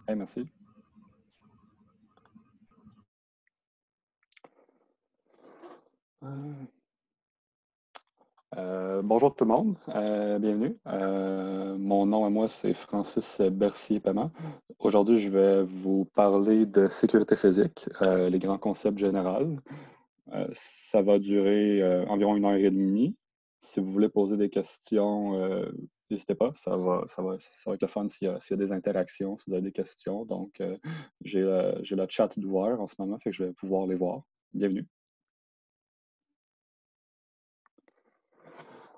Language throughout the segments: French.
Merci. Bonjour tout le monde, bienvenue. Mon nom à moi, c'est Francis Bercier-Paiement. Aujourd'hui, je vais vous parler de sécurité physique, les grands concepts généraux. Ça va durer environ 1 heure et demie. Si vous voulez poser des questions, n'hésitez pas, ça va être le fun s'il y a des interactions, si vous avez des questions. Donc, j'ai le chat d'ouvert en ce moment, fait que je vais pouvoir les voir. Bienvenue.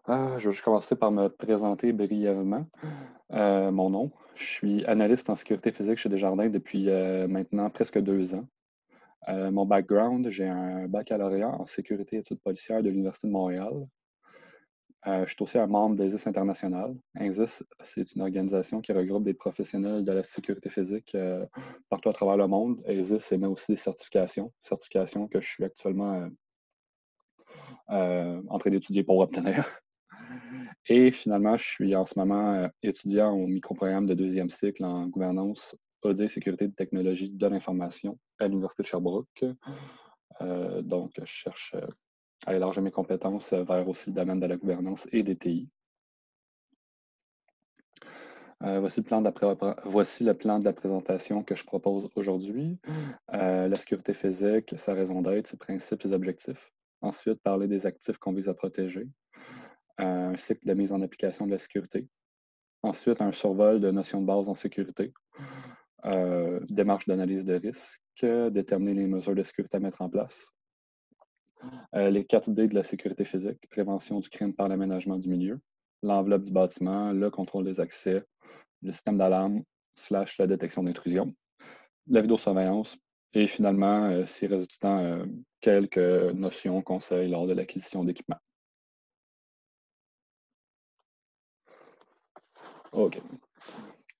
Je vais juste commencer par me présenter brièvement. Mon nom, je suis analyste en sécurité physique chez Desjardins depuis maintenant presque 2 ans. Mon background, j'ai un baccalauréat en sécurité et études policières de l'Université de Montréal. Je suis aussi un membre d'ESIS International. ESIS, c'est une organisation qui regroupe des professionnels de la sécurité physique partout à travers le monde. ESIS émet aussi des certifications que je suis actuellement en train d'étudier pour obtenir. Et finalement, je suis en ce moment étudiant au microprogramme de 2e cycle en gouvernance, audit et sécurité de technologie de l'information à l'Université de Sherbrooke. Donc, je cherche à élargir mes compétences vers aussi le domaine de la gouvernance et des TI. Voici le plan de la présentation que je propose aujourd'hui. La sécurité physique, sa raison d'être, ses principes, ses objectifs. Ensuite, parler des actifs qu'on vise à protéger. Un cycle de mise en application de la sécurité. Ensuite, un survol de notions de base en sécurité. Démarche d'analyse de risque. Déterminer les mesures de sécurité à mettre en place. Les 4 D de la sécurité physique. Prévention du crime par l'aménagement du milieu. L'enveloppe du bâtiment, le contrôle des accès, le système d'alarme / la détection d'intrusion, la vidéosurveillance et finalement, si reste du temps, quelques notions, conseils lors de l'acquisition d'équipements. OK.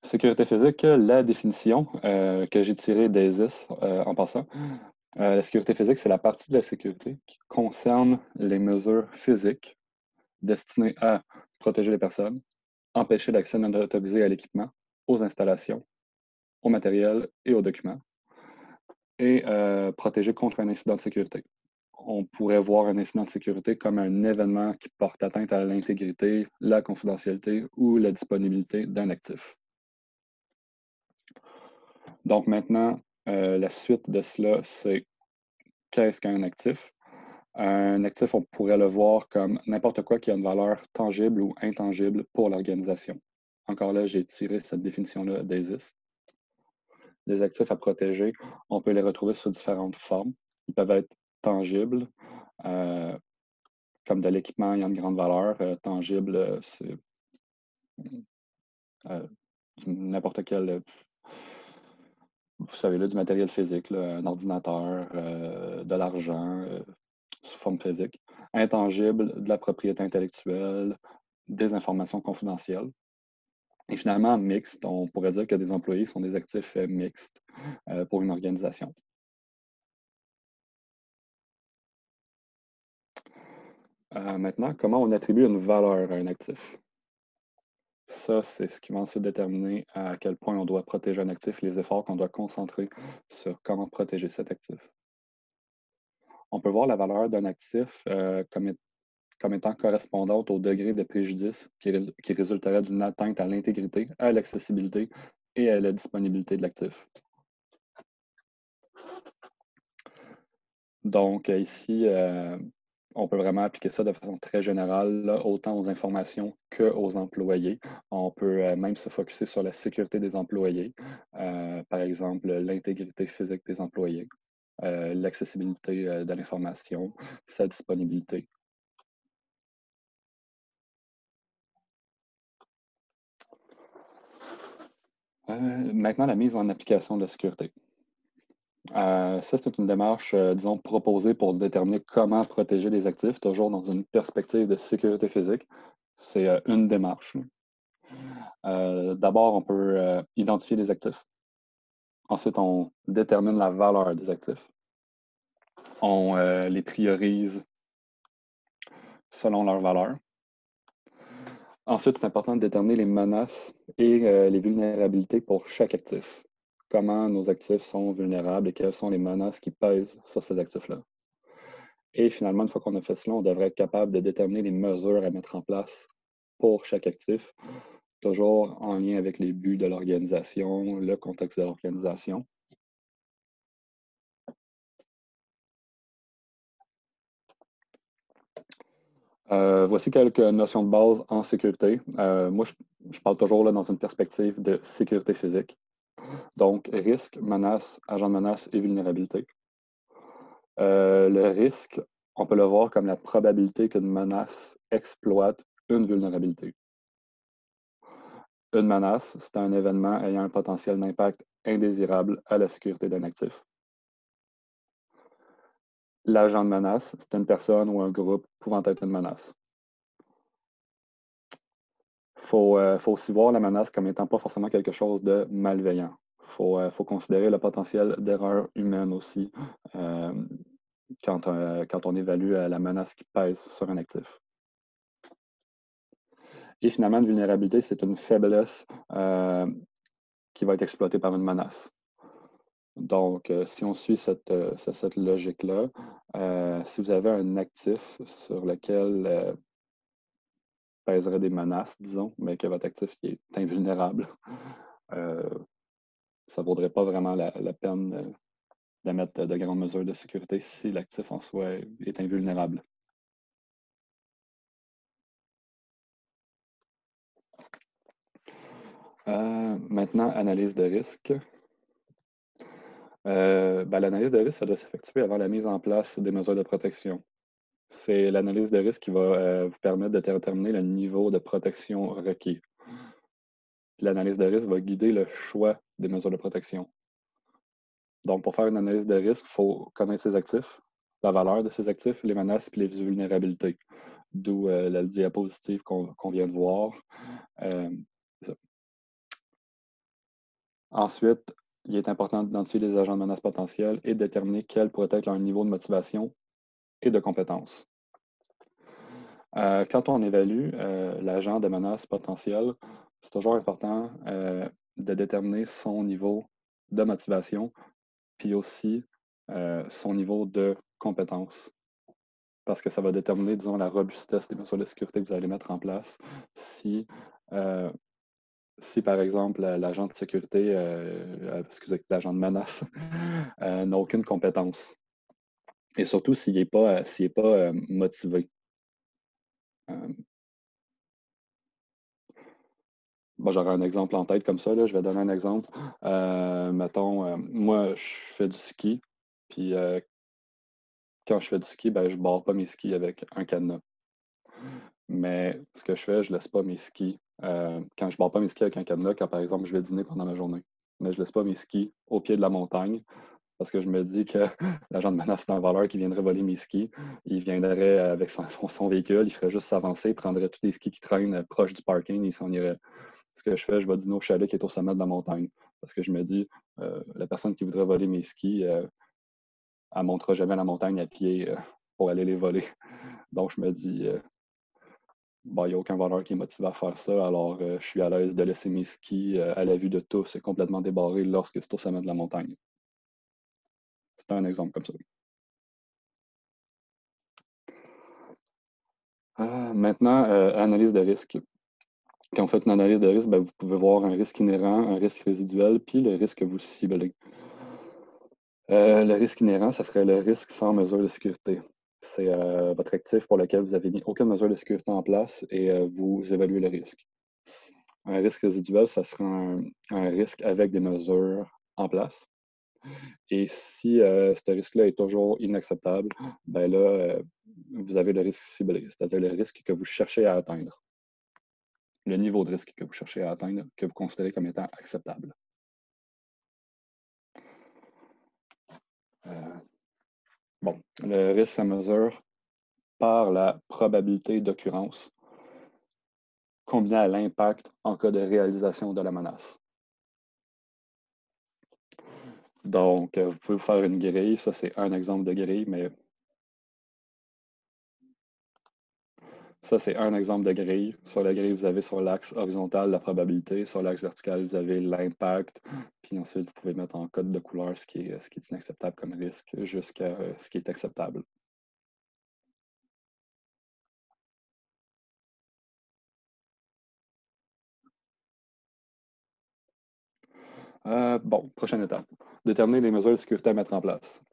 Sécurité physique, la définition que j'ai tirée d'ESIS en passant. La sécurité physique, c'est la partie de la sécurité qui concerne les mesures physiques destinées à protéger les personnes, empêcher l'accès non autorisé à l'équipement, aux installations, au matériel et aux documents, et protéger contre un incident de sécurité. On pourrait voir un incident de sécurité comme un événement qui porte atteinte à l'intégrité, la confidentialité ou la disponibilité d'un actif. Donc maintenant, la suite de cela, c'est qu'est-ce qu'un actif? Un actif, on pourrait le voir comme n'importe quoi qui a une valeur tangible ou intangible pour l'organisation. Encore là, j'ai tiré cette définition-là d'ESIS. Les actifs à protéger, on peut les retrouver sous différentes formes. Ils peuvent être tangibles, euh, comme de l'équipement ayant une grande valeur. Tangible, c'est euh, n'importe quel, vous savez, là, du matériel physique, là, un ordinateur, de l'argent, sous forme physique. Intangible, de la propriété intellectuelle, des informations confidentielles. Et finalement, mixte, on pourrait dire que des employés sont des actifs mixtes pour une organisation. Maintenant, comment on attribue une valeur à un actif? Ça, c'est ce qui va ensuite déterminer à quel point on doit protéger un actif, les efforts qu'on doit concentrer sur comment protéger cet actif. On peut voir la valeur d'un actif comme étant correspondante au degré de préjudice qui résulterait d'une atteinte à l'intégrité, à l'accessibilité et à la disponibilité de l'actif. Donc, ici, on peut vraiment appliquer ça de façon très générale, là, autant aux informations qu'aux employés. On peut même se focuser sur la sécurité des employés, par exemple l'intégrité physique des employés, l'accessibilité de l'information, sa disponibilité. Maintenant, la mise en application de la sécurité. Ça, c'est une démarche, disons, proposée pour déterminer comment protéger les actifs, toujours dans une perspective de sécurité physique. C'est une démarche. D'abord, on peut identifier les actifs. Ensuite, on détermine la valeur des actifs. On les priorise selon leur valeur. Ensuite, c'est important de déterminer les menaces et les vulnérabilités pour chaque actif. comment nos actifs sont vulnérables et quelles sont les menaces qui pèsent sur ces actifs-là. Et finalement, une fois qu'on a fait cela, on devrait être capable de déterminer les mesures à mettre en place pour chaque actif, toujours en lien avec les buts de l'organisation, le contexte de l'organisation. Voici quelques notions de base en sécurité. Moi, je parle toujours là, dans une perspective de sécurité physique. Donc, risque, menace, agent de menace et vulnérabilité. Le risque, on peut le voir comme la probabilité qu'une menace exploite une vulnérabilité. Une menace, c'est un événement ayant un potentiel d'impact indésirable à la sécurité d'un actif. L'agent de menace, c'est une personne ou un groupe pouvant être une menace. Faut aussi voir la menace comme étant pas forcément quelque chose de malveillant. Faut considérer le potentiel d'erreur humaine aussi quand on évalue la menace qui pèse sur un actif. Et finalement, une vulnérabilité, c'est une faiblesse qui va être exploitée par une menace. Donc, si on suit cette logique-là, si vous avez un actif sur lequel pèserait des menaces, disons, mais que votre actif est invulnérable, ça ne vaudrait pas vraiment la peine de mettre de grandes mesures de sécurité si l'actif en soi est invulnérable. Maintenant, analyse de risque. L'analyse de risque, ça doit s'effectuer avant la mise en place des mesures de protection. C'est l'analyse de risque qui va vous permettre de déterminer le niveau de protection requis. L'analyse de risque va guider le choix des mesures de protection. Donc, pour faire une analyse de risque, il faut connaître ses actifs, la valeur de ses actifs, les menaces et les vulnérabilités. D'où la diapositive qu'on vient de voir. Ensuite, il est important d'identifier les agents de menace potentiels et de déterminer quel pourrait être leur niveau de motivation et de compétence. Quand on évalue l'agent de menace potentiel, c'est toujours important de déterminer son niveau de motivation, puis aussi son niveau de compétence. Parce que ça va déterminer, disons, la robustesse des mesures de sécurité que vous allez mettre en place. Si, par exemple, l'agent de sécurité, excusez, l'agent de menace n'a aucune compétence. Et surtout s'il n'est pas, motivé. J'aurais un exemple en tête comme ça, là. Je vais donner un exemple. Mettons, moi, je fais du ski, puis quand je fais du ski, je ne barre pas mes skis avec un cadenas. Mais ce que je fais, je ne laisse pas mes skis. Quand je ne barre pas mes skis avec un cadenas, quand par exemple je vais dîner pendant ma journée. Mais je ne laisse pas mes skis au pied de la montagne parce que je me dis que l'agent de menace, c'est un voleur qui viendrait voler mes skis. Il viendrait avec son véhicule, il ferait juste s'avancer, il prendrait tous les skis qui traînent proche du parking et il s'en irait. Ce que je fais, je vais dîner au chalet qui est au sommet de la montagne. Parce que je me dis, la personne qui voudrait voler mes skis, elle ne montera jamais la montagne à pied pour aller les voler. Donc, je me dis, il n'y a aucun voleur qui est motivé à faire ça, alors je suis à l'aise de laisser mes skis à la vue de tous et complètement débarrés lorsque c'est au sommet de la montagne. C'est un exemple comme ça. Maintenant, analyse de risque. Quand vous faites une analyse de risque, vous pouvez voir un risque inhérent, un risque résiduel, puis le risque que vous ciblez. Le risque inhérent, ça serait le risque sans mesure de sécurité. C'est votre actif pour lequel vous n'avez mis aucune mesure de sécurité en place et vous évaluez le risque. Un risque résiduel, ça serait un risque avec des mesures en place. Et si ce risque-là est toujours inacceptable, là, vous avez le risque ciblé, c'est-à-dire le risque que vous cherchez à atteindre. Le niveau de risque que vous cherchez à atteindre, que vous considérez comme étant acceptable. Le risque se mesure par la probabilité d'occurrence combinée à l'impact en cas de réalisation de la menace. Donc, vous pouvez vous faire une grille. Ça, c'est un exemple de grille, mais Ça, c'est un exemple de grille. Sur la grille, vous avez sur l'axe horizontal la probabilité. Sur l'axe vertical, vous avez l'impact. Puis ensuite, vous pouvez mettre en code de couleur ce qui est inacceptable comme risque jusqu'à ce qui est acceptable. Bon, prochaine étape. Déterminer les mesures de sécurité à mettre en place.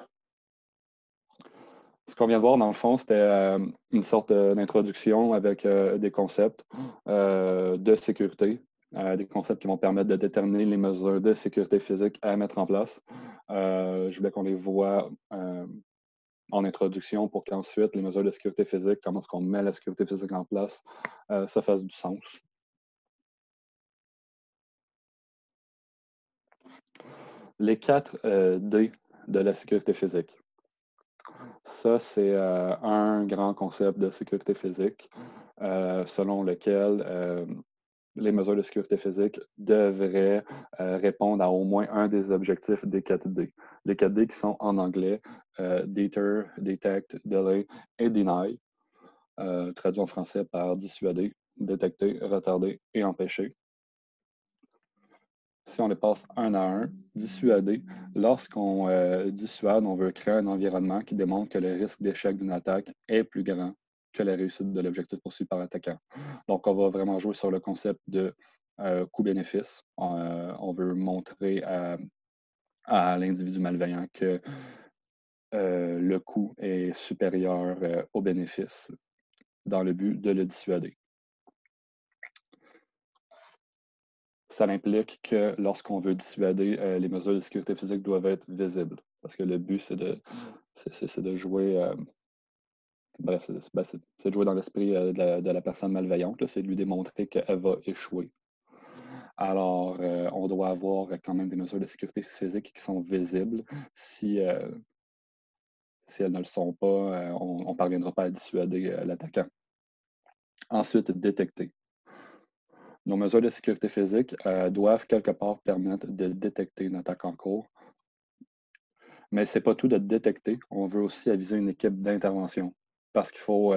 Ce qu'on vient de voir, dans le fond, c'était une sorte d'introduction avec des concepts de sécurité, des concepts qui vont permettre de déterminer les mesures de sécurité physique à mettre en place. Je voulais qu'on les voit en introduction pour qu'ensuite, les mesures de sécurité physique, comment est-ce qu'on met la sécurité physique en place, ça fasse du sens. Les 4 D de la sécurité physique. Ça, c'est un grand concept de sécurité physique selon lequel les mesures de sécurité physique devraient répondre à au moins un des objectifs des 4D. Les 4D qui sont en anglais Deter, Detect, Delay et Deny, traduit en français par dissuader, détecter, retarder et empêcher. Si on les passe un à un, dissuader, lorsqu'on dissuade, on veut créer un environnement qui démontre que le risque d'échec d'une attaque est plus grand que la réussite de l'objectif poursuivi par l'attaquant. Donc, on va vraiment jouer sur le concept de coût-bénéfice. On veut montrer à l'individu malveillant que le coût est supérieur au bénéfice dans le but de le dissuader. Ça implique que lorsqu'on veut dissuader, les mesures de sécurité physique doivent être visibles. Parce que le but, c'est de jouer, bref, c'est de jouer dans l'esprit de la personne malveillante, c'est de lui démontrer qu'elle va échouer. Alors, on doit avoir quand même des mesures de sécurité physique qui sont visibles. Si elles ne le sont pas, on ne parviendra pas à dissuader l'attaquant. Ensuite, détecter. Nos mesures de sécurité physique doivent quelque part permettre de détecter une attaque en cours. Mais ce n'est pas tout de détecter. On veut aussi aviser une équipe d'intervention parce qu'il faut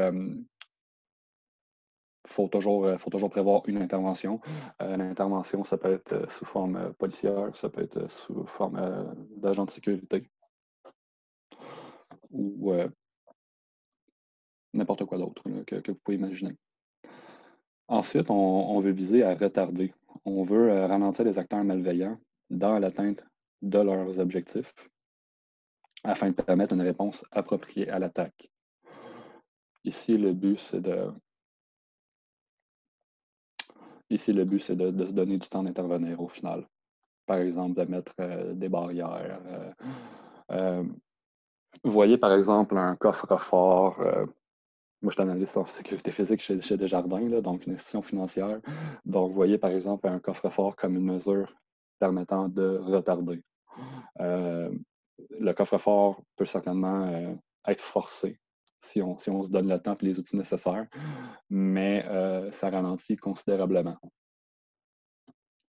toujours prévoir une intervention. L'intervention, ça peut être sous forme policière, ça peut être sous forme d'agent de sécurité ou n'importe quoi d'autre que vous pouvez imaginer. Ensuite, on veut viser à retarder. On veut ralentir les acteurs malveillants dans l'atteinte de leurs objectifs afin de permettre une réponse appropriée à l'attaque. Ici, le but, c'est de se donner du temps d'intervenir au final. Par exemple, de mettre des barrières. Vous voyez, par exemple, un coffre-fort. Moi, je suis analyste en sécurité physique chez Desjardins, là, donc une institution financière. Donc, vous voyez, par exemple, un coffre-fort comme une mesure permettant de retarder. Le coffre-fort peut certainement être forcé si on se donne le temps et les outils nécessaires, mais ça ralentit considérablement.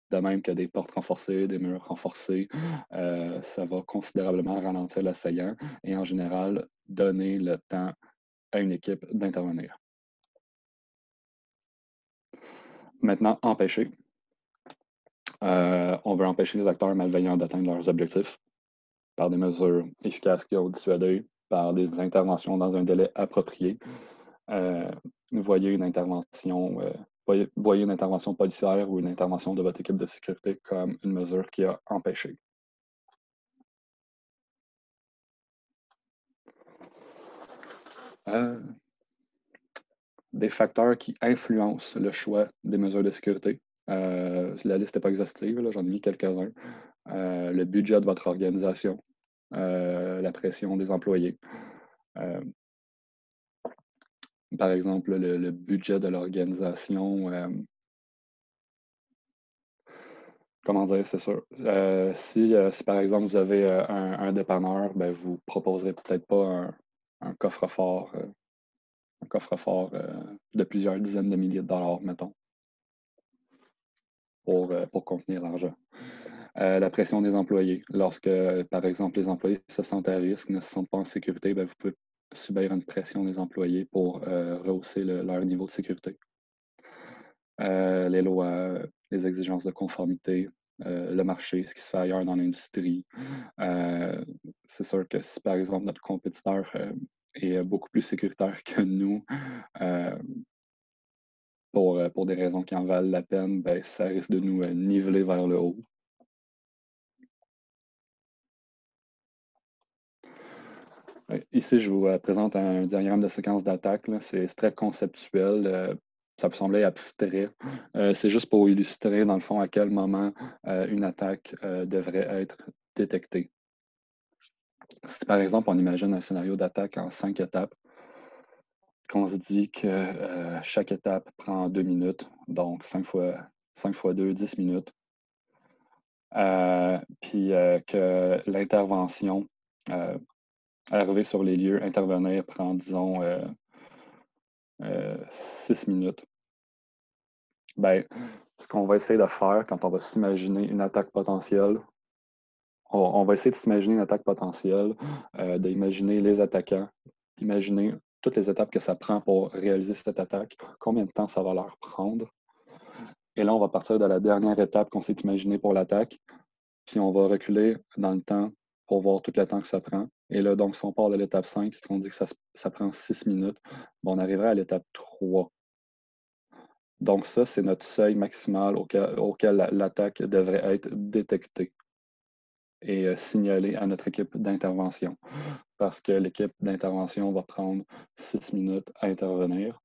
De même que des portes renforcées, des murs renforcés, ça va considérablement ralentir l'assaillant et en général donner le temps à une équipe d'intervenir. Maintenant, empêcher. On veut empêcher les acteurs malveillants d'atteindre leurs objectifs par des mesures efficaces qui ont dissuadé, par des interventions dans un délai approprié. Voyez une intervention voyez une intervention policière ou une intervention de votre équipe de sécurité comme une mesure qui a empêché. Des facteurs qui influencent le choix des mesures de sécurité. La liste n'est pas exhaustive, j'en ai mis quelques-uns. Le budget de votre organisation, la pression des employés. Par exemple, le budget de l'organisation, comment dire, c'est sûr. Si par exemple vous avez un dépanneur, ben, vous ne proposerez peut-être pas un coffre-fort de plusieurs dizaines de milliers de dollars, mettons, pour contenir l'argent. La pression des employés. Lorsque, par exemple, les employés se sentent à risque, ne se sentent pas en sécurité, ben, vous pouvez subir une pression des employés pour rehausser leur niveau de sécurité. Les lois, les exigences de conformité, le marché, ce qui se fait ailleurs dans l'industrie. C'est sûr que si, par exemple, notre compétiteur est beaucoup plus sécuritaire que nous, euh, pour des raisons qui en valent la peine, ben, ça risque de nous niveler vers le haut. Ici, je vous présente un diagramme de séquence d'attaque. C'est très conceptuel. Ça peut sembler abstrait. C'est juste pour illustrer, dans le fond, à quel moment une attaque devrait être détectée. Si, par exemple, on imagine un scénario d'attaque en 5 étapes, qu'on se dit que chaque étape prend 2 minutes, donc 5 fois 2, 10 minutes. Puis que l'intervention, arriver sur les lieux, intervenir prend, disons, 6 minutes. Ben, ce qu'on va essayer de faire quand on va s'imaginer une attaque potentielle, on va essayer de s'imaginer une attaque potentielle, d'imaginer les attaquants, d'imaginer toutes les étapes que ça prend pour réaliser cette attaque, combien de temps ça va leur prendre. Et là, on va partir de la dernière étape qu'on s'est imaginée pour l'attaque, puis on va reculer dans le temps pour voir tout le temps que ça prend. Et là, donc, si on part de l'étape 5 et qu'on dit que ça prend 6 minutes, ben, on arriverait à l'étape 3. Donc ça, c'est notre seuil maximal auquel l'attaque devrait être détectée et signalée à notre équipe d'intervention. Parce que l'équipe d'intervention va prendre 6 minutes à intervenir.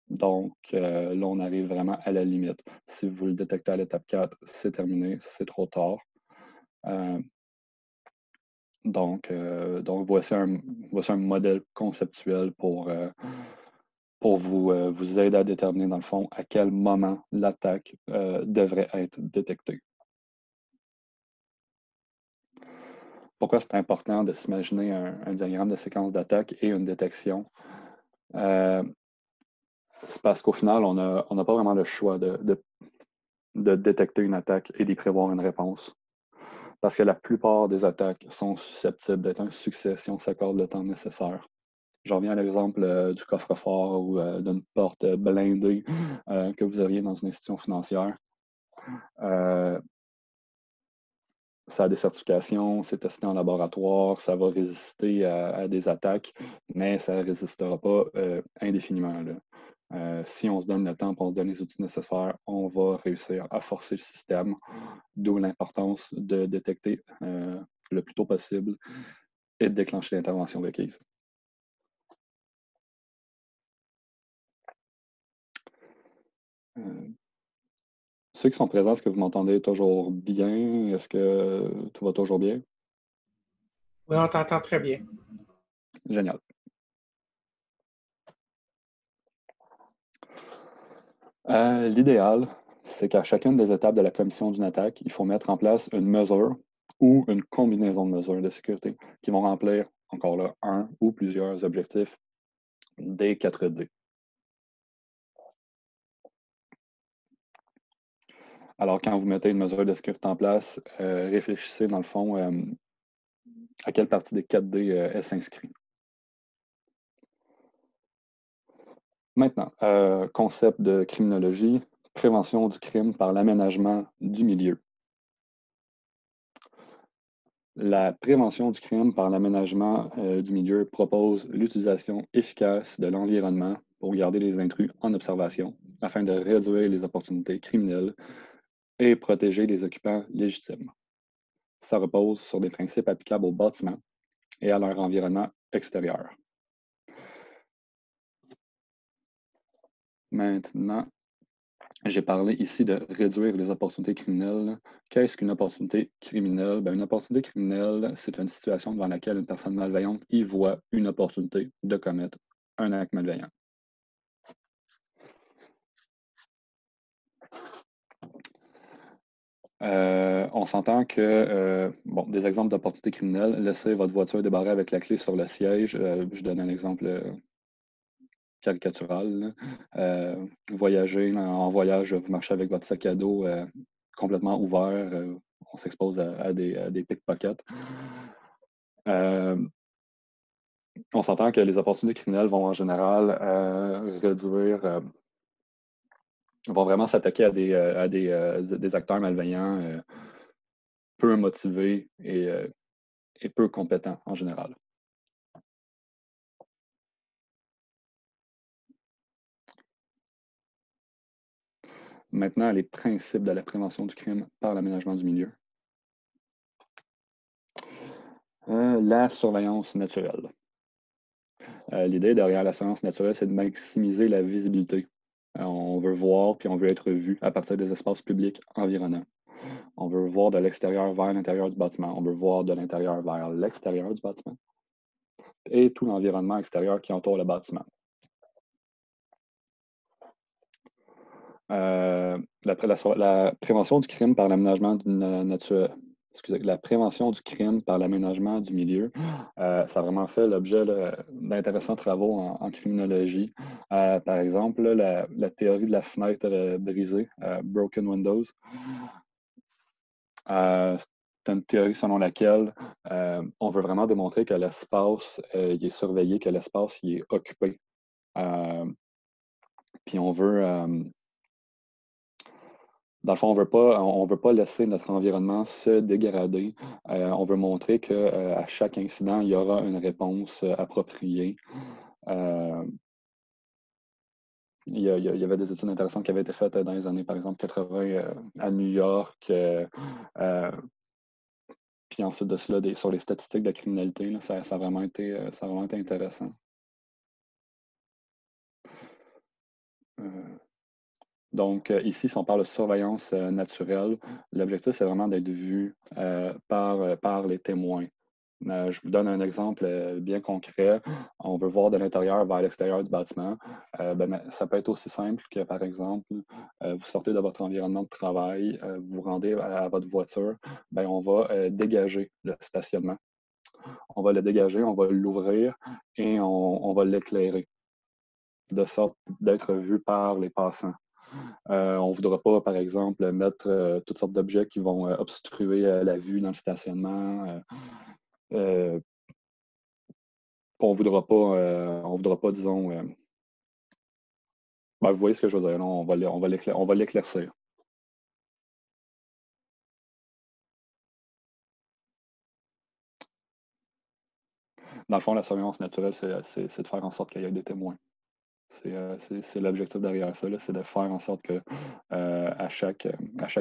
Donc là, on arrive vraiment à la limite. Si vous le détectez à l'étape 4, c'est terminé, c'est trop tard. Donc voici un modèle conceptuel pour vous aider à déterminer, dans le fond, à quel moment l'attaque devrait être détectée. Pourquoi c'est important de s'imaginer un diagramme de séquence d'attaque et une détection? C'est parce qu'au final, on n'a pas vraiment le choix de détecter une attaque et d'y prévoir une réponse. Parce que la plupart des attaques sont susceptibles d'être un succès si on s'accorde le temps nécessaire. J'en reviens à l'exemple du coffre-fort ou d'une porte blindée que vous auriez dans une institution financière. Ça a des certifications, c'est testé en laboratoire, ça va résister à des attaques, mais ça ne résistera pas indéfiniment. Si on se donne le temps, on se donne les outils nécessaires, on va réussir à forcer le système, d'où l'importance de détecter le plus tôt possible et de déclencher l'intervention requise. Ceux qui sont présents, est-ce que vous m'entendez toujours bien? Est-ce que tout va toujours bien? Oui, on t'entend très bien. Génial. L'idéal, c'est qu'à chacune des étapes de la commission d'une attaque, il faut mettre en place une mesure ou une combinaison de mesures de sécurité qui vont remplir, encore là, un ou plusieurs objectifs des 4D. Alors, quand vous mettez une mesure de sécurité en place, réfléchissez, dans le fond, à quelle partie des 4D elle s'inscrit. Maintenant, concept de criminologie, prévention du crime par l'aménagement du milieu. La prévention du crime par l'aménagement du milieu propose l'utilisation efficace de l'environnement pour garder les intrus en observation afin de réduire les opportunités criminelles et protéger les occupants légitimes. Ça repose sur des principes applicables aux bâtiments et à leur environnement extérieur. Maintenant, j'ai parlé ici de réduire les opportunités criminelles. Qu'est-ce qu'une opportunité criminelle? Ben, une opportunité criminelle, c'est une situation devant laquelle une personne malveillante y voit une opportunité de commettre un acte malveillant. On s'entend que, bon, des exemples d'opportunités criminelles, laisser votre voiture débarrer avec la clé sur le siège. Je donne un exemple caricatural. Voyager, en voyage, vous marchez avec votre sac à dos complètement ouvert. On s'expose à des pickpockets. On s'entend que les opportunités criminelles vont en général vont vraiment s'attaquer à des acteurs malveillants, peu motivés et peu compétents en général. Maintenant, les principes de la prévention du crime par l'aménagement du milieu. La surveillance naturelle. L'idée derrière la surveillance naturelle, c'est de maximiser la visibilité. On veut voir puis on veut être vu à partir des espaces publics environnants. On veut voir de l'extérieur vers l'intérieur du bâtiment. On veut voir de l'intérieur vers l'extérieur du bâtiment et tout l'environnement extérieur qui entoure le bâtiment. La prévention du crime par l'aménagement la prévention du crime par l'aménagement du milieu, ça a vraiment fait l'objet d'intéressants travaux en criminologie. Par exemple, la théorie de la fenêtre brisée, Broken Windows. C'est une théorie selon laquelle on veut vraiment démontrer que l'espace il est surveillé, que l'espace il est occupé. Puis on veut, dans le fond, on veut pas laisser notre environnement se dégrader. On veut montrer qu'à chaque incident, il y aura une réponse appropriée. Il y avait des études intéressantes qui avaient été faites dans les années, par exemple, 80 à New York. Puis ensuite de cela, sur les statistiques de la criminalité, là, ça a vraiment été intéressant. Donc, ici, si on parle de surveillance naturelle, l'objectif, c'est vraiment d'être vu par les témoins. Je vous donne un exemple bien concret. On veut voir de l'intérieur vers l'extérieur du bâtiment. Ça peut être aussi simple que, par exemple, vous sortez de votre environnement de travail, vous vous rendez à votre voiture, on va dégager le stationnement. On va le dégager, on va l'ouvrir et on va l'éclairer, de sorte d'être vu par les passants. On ne voudra pas, par exemple, mettre toutes sortes d'objets qui vont obstruer la vue dans le stationnement. On voudra pas, disons, vous voyez ce que je veux dire, là, on va l'éclaircir. Dans le fond, la surveillance naturelle, c'est de faire en sorte qu'il y ait des témoins. C'est l'objectif derrière ça, c'est de faire en sorte que à chaque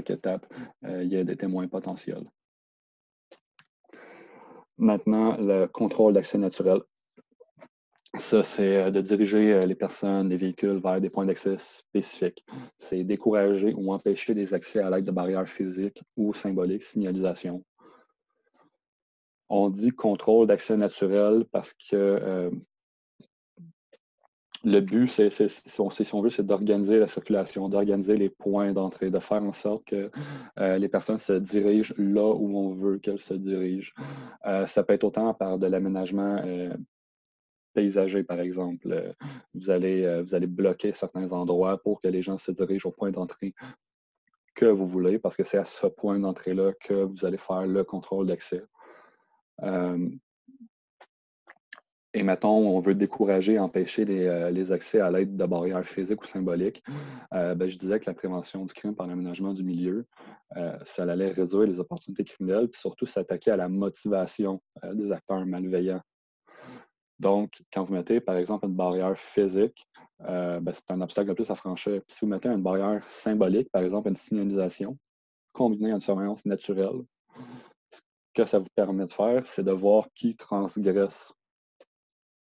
étape, il y ait des témoins potentiels. Maintenant, le contrôle d'accès naturel. Ça, c'est de diriger les personnes, les véhicules vers des points d'accès spécifiques. C'est décourager ou empêcher des accès à l'aide de barrières physiques ou symboliques, signalisation. On dit contrôle d'accès naturel parce que le but, si on veut, c'est d'organiser la circulation, d'organiser les points d'entrée, de faire en sorte que les personnes se dirigent là où on veut qu'elles se dirigent. Ça peut être autant par de l'aménagement paysager, par exemple. Vous allez bloquer certains endroits pour que les gens se dirigent au point d'entrée que vous voulez, parce que c'est à ce point d'entrée-là que vous allez faire le contrôle d'accès. Et mettons, on veut décourager, empêcher les accès à l'aide de barrières physiques ou symboliques. Je disais que la prévention du crime par l'aménagement du milieu, ça allait réduire les opportunités criminelles, puis surtout s'attaquer à la motivation des acteurs malveillants. Donc, quand vous mettez, par exemple, une barrière physique, c'est un obstacle de plus à franchir. Puis si vous mettez une barrière symbolique, par exemple, une signalisation, combinée à une surveillance naturelle, ce que ça vous permet de faire, c'est de voir qui transgresse.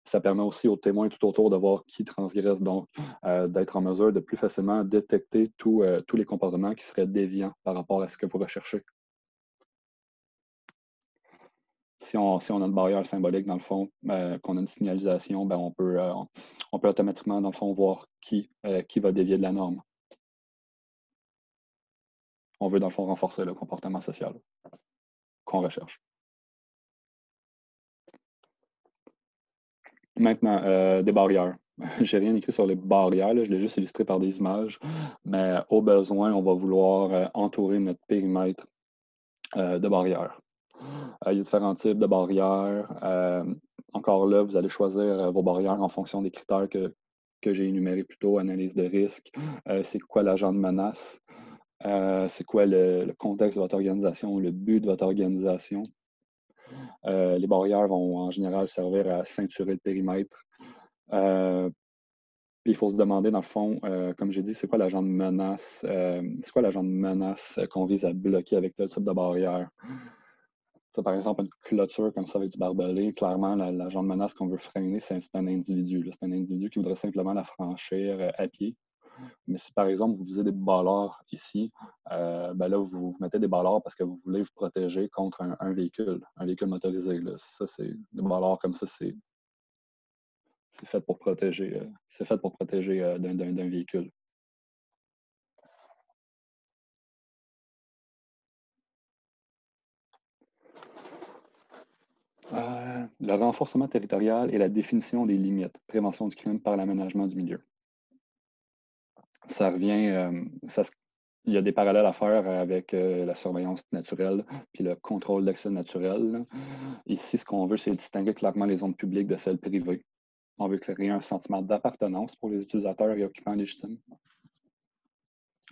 Ça permet aussi aux témoins tout autour de voir qui transgresse, donc d'être en mesure de plus facilement détecter tous les comportements qui seraient déviants par rapport à ce que vous recherchez. Si on a une barrière symbolique, dans le fond, qu'on a une signalisation, on peut automatiquement, dans le fond, voir qui va dévier de la norme. On veut, dans le fond, renforcer le comportement social qu'on recherche. Maintenant, des barrières. J'ai rien écrit sur les barrières, là, je l'ai juste illustré par des images, mais au besoin, on va vouloir entourer notre périmètre de barrières. Il y a différents types de barrières. Encore là, vous allez choisir vos barrières en fonction des critères que j'ai énumérés plus tôt, analyse de risque, c'est quoi l'agent de menace, c'est quoi le contexte de votre organisation, le but de votre organisation. Les barrières vont en général servir à ceinturer le périmètre. Puis il faut se demander, dans le fond, comme j'ai dit, c'est quoi l'agent de menace, qu'on vise à bloquer avec tel type de barrière. Ça, par exemple, une clôture comme ça avec du barbelé, clairement, l'agent de menace qu'on veut freiner, c'est un individu. C'est un individu qui voudrait simplement la franchir à pied. Mais si, par exemple, vous visez des ballards ici, ben là, vous mettez des ballards parce que vous voulez vous protéger contre un véhicule motorisé. Là. Ça, c'est des ballards comme ça, c'est fait pour protéger, d'un véhicule. Le renforcement territorial et la définition des limites, prévention du crime par l'aménagement du milieu. Ça revient, il y a des parallèles à faire avec la surveillance naturelle puis le contrôle d'accès naturel. Là. Ici, ce qu'on veut, c'est distinguer clairement les zones publiques de celles privées. On veut créer un sentiment d'appartenance pour les utilisateurs et occupants légitimes.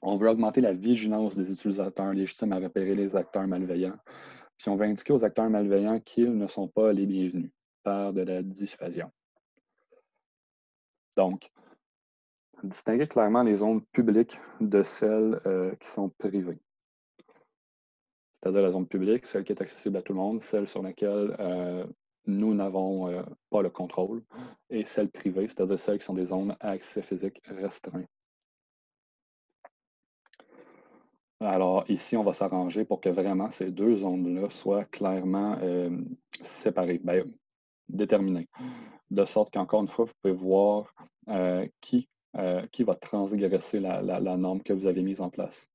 On veut augmenter la vigilance des utilisateurs légitimes à repérer les acteurs malveillants. Puis on veut indiquer aux acteurs malveillants qu'ils ne sont pas les bienvenus par de la dissuasion. Donc, distinguer clairement les zones publiques de celles qui sont privées. C'est-à-dire la zone publique, celle qui est accessible à tout le monde, celle sur laquelle nous n'avons pas le contrôle, et celle privée, c'est-à-dire celles qui sont des zones à accès physique restreint. Alors ici, on va s'arranger pour que vraiment ces deux zones-là soient clairement séparées, déterminées, de sorte qu'encore une fois, vous pouvez voir qui va transgresser la norme que vous avez mise en place.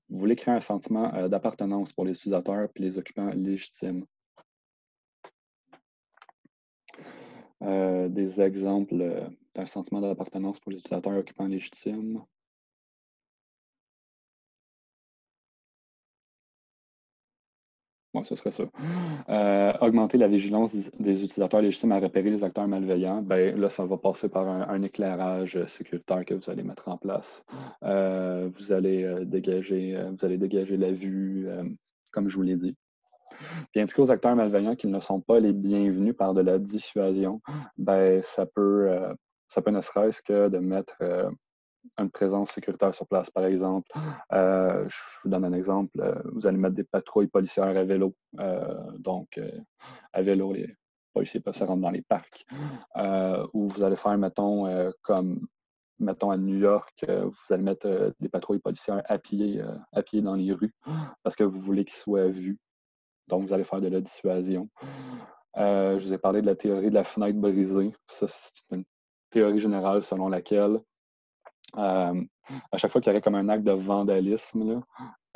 Vous voulez créer un sentiment d'appartenance pour les utilisateurs et les occupants légitimes. Des exemples d'un sentiment d'appartenance pour les utilisateurs et occupants légitimes. Bon, ce serait ça. Augmenter la vigilance des utilisateurs légitimes à repérer les acteurs malveillants. Ben, là, ça va passer par un éclairage sécuritaire que vous allez mettre en place. Vous allez dégager la vue, comme je vous l'ai dit. Puis indiquer aux acteurs malveillants qu'ils ne sont pas les bienvenus par de la dissuasion, ben, ça peut ne serait-ce que de mettre une présence sécuritaire sur place, par exemple. Je vous donne un exemple. Vous allez mettre des patrouilles policières à vélo. Donc, à vélo, les policiers peuvent se rendre dans les parcs. Ou vous allez faire, mettons, à New York, vous allez mettre des patrouilles policières à pied dans les rues parce que vous voulez qu'ils soient vus. Donc, vous allez faire de la dissuasion. Je vous ai parlé de la théorie de la fenêtre brisée. Ça, c'est une théorie générale selon laquelle à chaque fois qu'il y aurait comme un acte de vandalisme,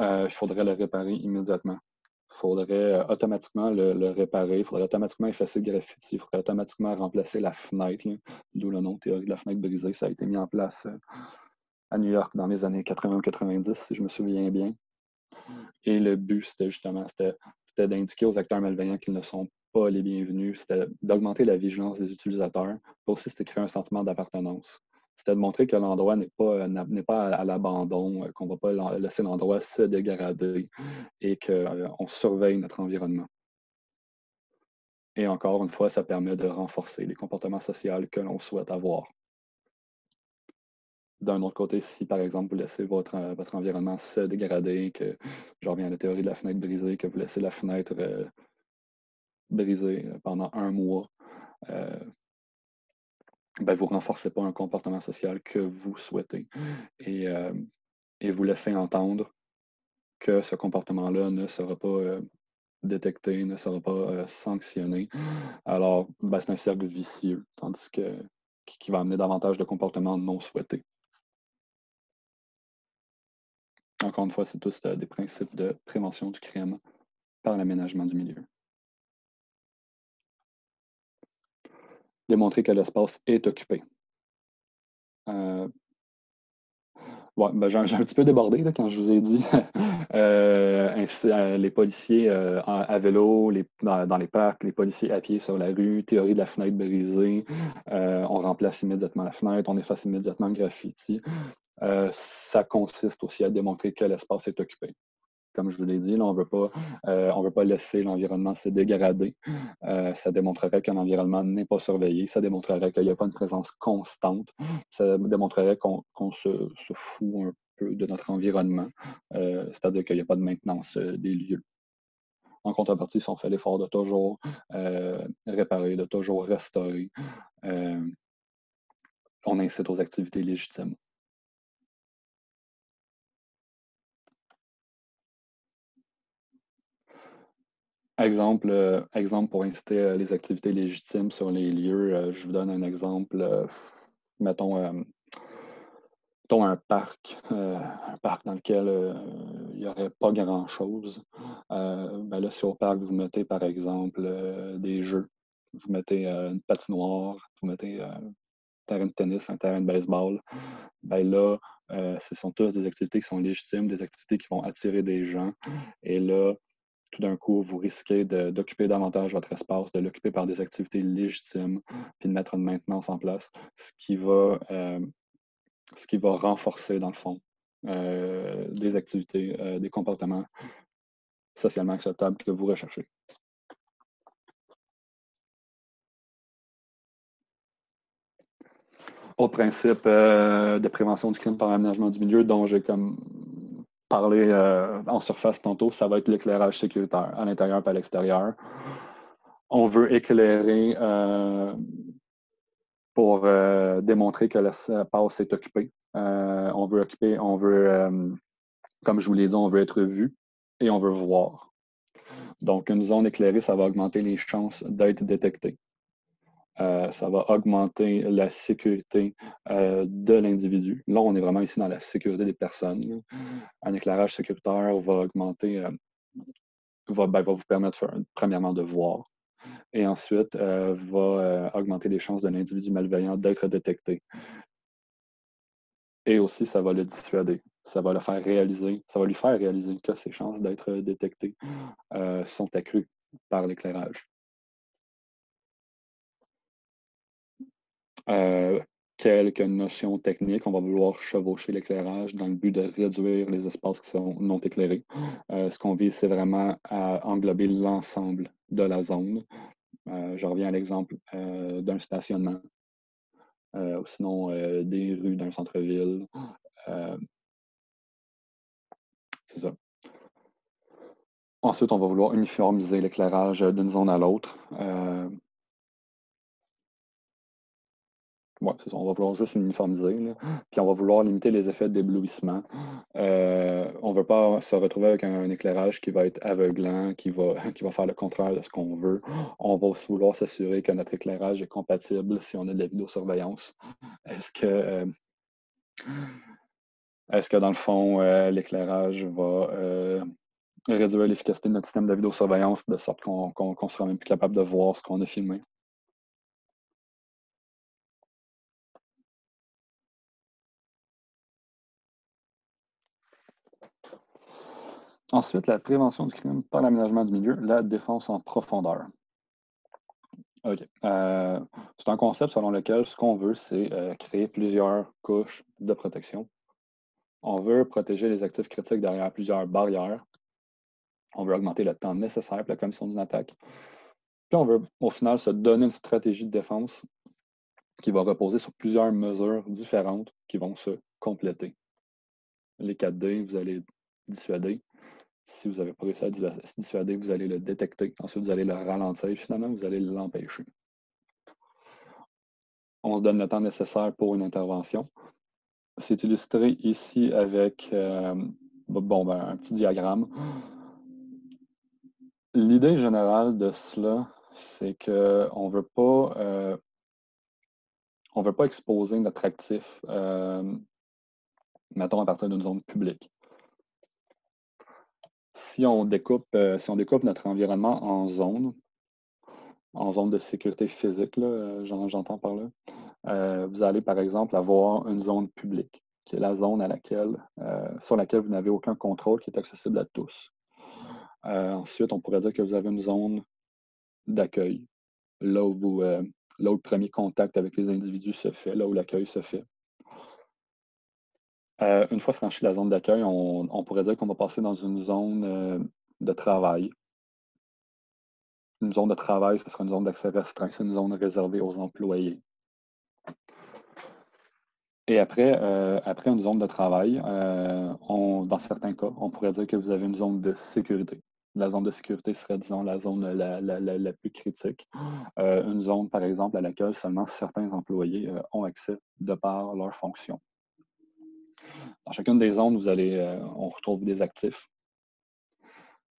il faudrait le réparer immédiatement. Il faudrait automatiquement le réparer, il faudrait automatiquement effacer le graffiti, il faudrait automatiquement remplacer la fenêtre, d'où le nom théorie de la fenêtre brisée. Ça a été mis en place à New York dans les années 80 ou 90, si je me souviens bien. Et le but, c'était d'indiquer aux acteurs malveillants qu'ils ne sont pas les bienvenus, c'était d'augmenter la vigilance des utilisateurs, puis aussi c'était créer un sentiment d'appartenance. C'était de montrer que l'endroit n'est pas à l'abandon, qu'on ne va pas laisser l'endroit se dégrader et qu'on surveille notre environnement. Et encore une fois, ça permet de renforcer les comportements sociaux que l'on souhaite avoir. D'un autre côté, si par exemple vous laissez votre environnement se dégrader, que je reviens à la théorie de la fenêtre brisée, que vous laissez la fenêtre brisée pendant un mois, ben, vous ne renforcez pas un comportement social que vous souhaitez. Et vous laissez entendre que ce comportement-là ne sera pas détecté, ne sera pas sanctionné. Alors, ben, c'est un cercle vicieux, tandis qui va amener davantage de comportements non souhaités. Encore une fois, c'est tous des principes de prévention du crime par l'aménagement du milieu. Démontrer que l'espace est occupé. Ouais, ben, j'ai un petit peu débordé là, quand je vous ai dit les policiers à vélo, dans les parcs, les policiers à pied sur la rue, théorie de la fenêtre brisée, on remplace immédiatement la fenêtre, on efface immédiatement le graffiti. Ça consiste aussi à démontrer que l'espace est occupé. Comme je vous l'ai dit, là, on veut pas laisser l'environnement se dégrader. Ça démontrerait qu'un environnement n'est pas surveillé. Ça démontrerait qu'il n'y a pas une présence constante. Ça démontrerait qu'on se fout un peu de notre environnement, c'est-à-dire qu'il n'y a pas de maintenance des lieux. En contrepartie, si on fait l'effort de toujours réparer, de toujours restaurer, euh, on incite aux activités légitimes. Exemple pour inciter les activités légitimes sur les lieux, je vous donne un exemple. Mettons, mettons un parc dans lequel il n'y aurait pas grand-chose. Ben là, si au parc, vous mettez par exemple des jeux, vous mettez une patinoire, vous mettez un terrain de tennis, un terrain de baseball, ben là, ce sont tous des activités qui sont légitimes, des activités qui vont attirer des gens. Et là, tout d'un coup, vous risquez d'occuper davantage votre espace, de l'occuper par des activités légitimes, puis de mettre une maintenance en place, ce qui va renforcer, dans le fond, des activités, des comportements socialement acceptables que vous recherchez. Autre principe de prévention du crime par aménagement du milieu dont j'ai comme parlé en surface tantôt, ça va être l'éclairage sécuritaire à l'intérieur et à l'extérieur. On veut éclairer pour démontrer que l'espace est occupé. Comme je vous l'ai dit, on veut être vu et on veut voir. Donc, une zone éclairée, ça va augmenter les chances d'être détecté. Ça va augmenter la sécurité de l'individu. Là, on est vraiment ici dans la sécurité des personnes. Un éclairage sécuritaire va augmenter, va vous permettre, premièrement, de voir, et ensuite va augmenter les chances d'un individu malveillant d'être détecté. Et aussi, ça va le dissuader. Ça va lui faire réaliser que ses chances d'être détecté sont accrues par l'éclairage. Quelques notions techniques, on va vouloir chevaucher l'éclairage dans le but de réduire les espaces qui sont non éclairés. Ce qu'on vise, c'est vraiment à englober l'ensemble de la zone. Je reviens à l'exemple d'un stationnement, ou sinon des rues d'un centre-ville. C'est ça. Ensuite, on va vouloir uniformiser l'éclairage d'une zone à l'autre. Ouais, c'est ça, on va vouloir juste uniformiser, là. Puis on va vouloir limiter les effets d'éblouissement. On ne veut pas se retrouver avec un éclairage qui va être aveuglant, qui va faire le contraire de ce qu'on veut. On va aussi vouloir s'assurer que notre éclairage est compatible si on a de la vidéosurveillance. Est-ce que, euh, est-ce que dans le fond, l'éclairage va réduire l'efficacité de notre système de vidéosurveillance de sorte qu'on sera même plus capable de voir ce qu'on a filmé? Ensuite, la prévention du crime par l'aménagement du milieu, la défense en profondeur. OK. C'est un concept selon lequel ce qu'on veut, c'est créer plusieurs couches de protection. On veut protéger les actifs critiques derrière plusieurs barrières. On veut augmenter le temps nécessaire pour la commission d'une attaque. Puis on veut, au final, se donner une stratégie de défense qui va reposer sur plusieurs mesures différentes qui vont se compléter. Les 4D, vous allez dissuader. Si vous n'avez pas réussi à dissuader, vous allez le détecter. Ensuite, vous allez le ralentir. Finalement, vous allez l'empêcher. On se donne le temps nécessaire pour une intervention. C'est illustré ici avec un petit diagramme. L'idée générale de cela, c'est qu'on ne veut pas exposer notre actif, mettons, à partir d'une zone publique. Si on découpe notre environnement en zone de sécurité physique, là, j'entends par là, vous allez, par exemple, avoir une zone publique. qui est la zone sur laquelle vous n'avez aucun contrôle, qui est accessible à tous. Ensuite, on pourrait dire que vous avez une zone d'accueil, là où le premier contact avec les individus se fait, là où l'accueil se fait. Une fois franchi la zone d'accueil, on pourrait dire qu'on va passer dans une zone de travail. Une zone de travail, ce sera une zone d'accès restreint, c'est une zone réservée aux employés. Et après une zone de travail, dans certains cas, on pourrait dire que vous avez une zone de sécurité. La zone de sécurité serait, disons, la zone la plus critique. Une zone, par exemple, à laquelle seulement certains employés ont accès de par leur fonction. Dans chacune des zones, on retrouve des actifs.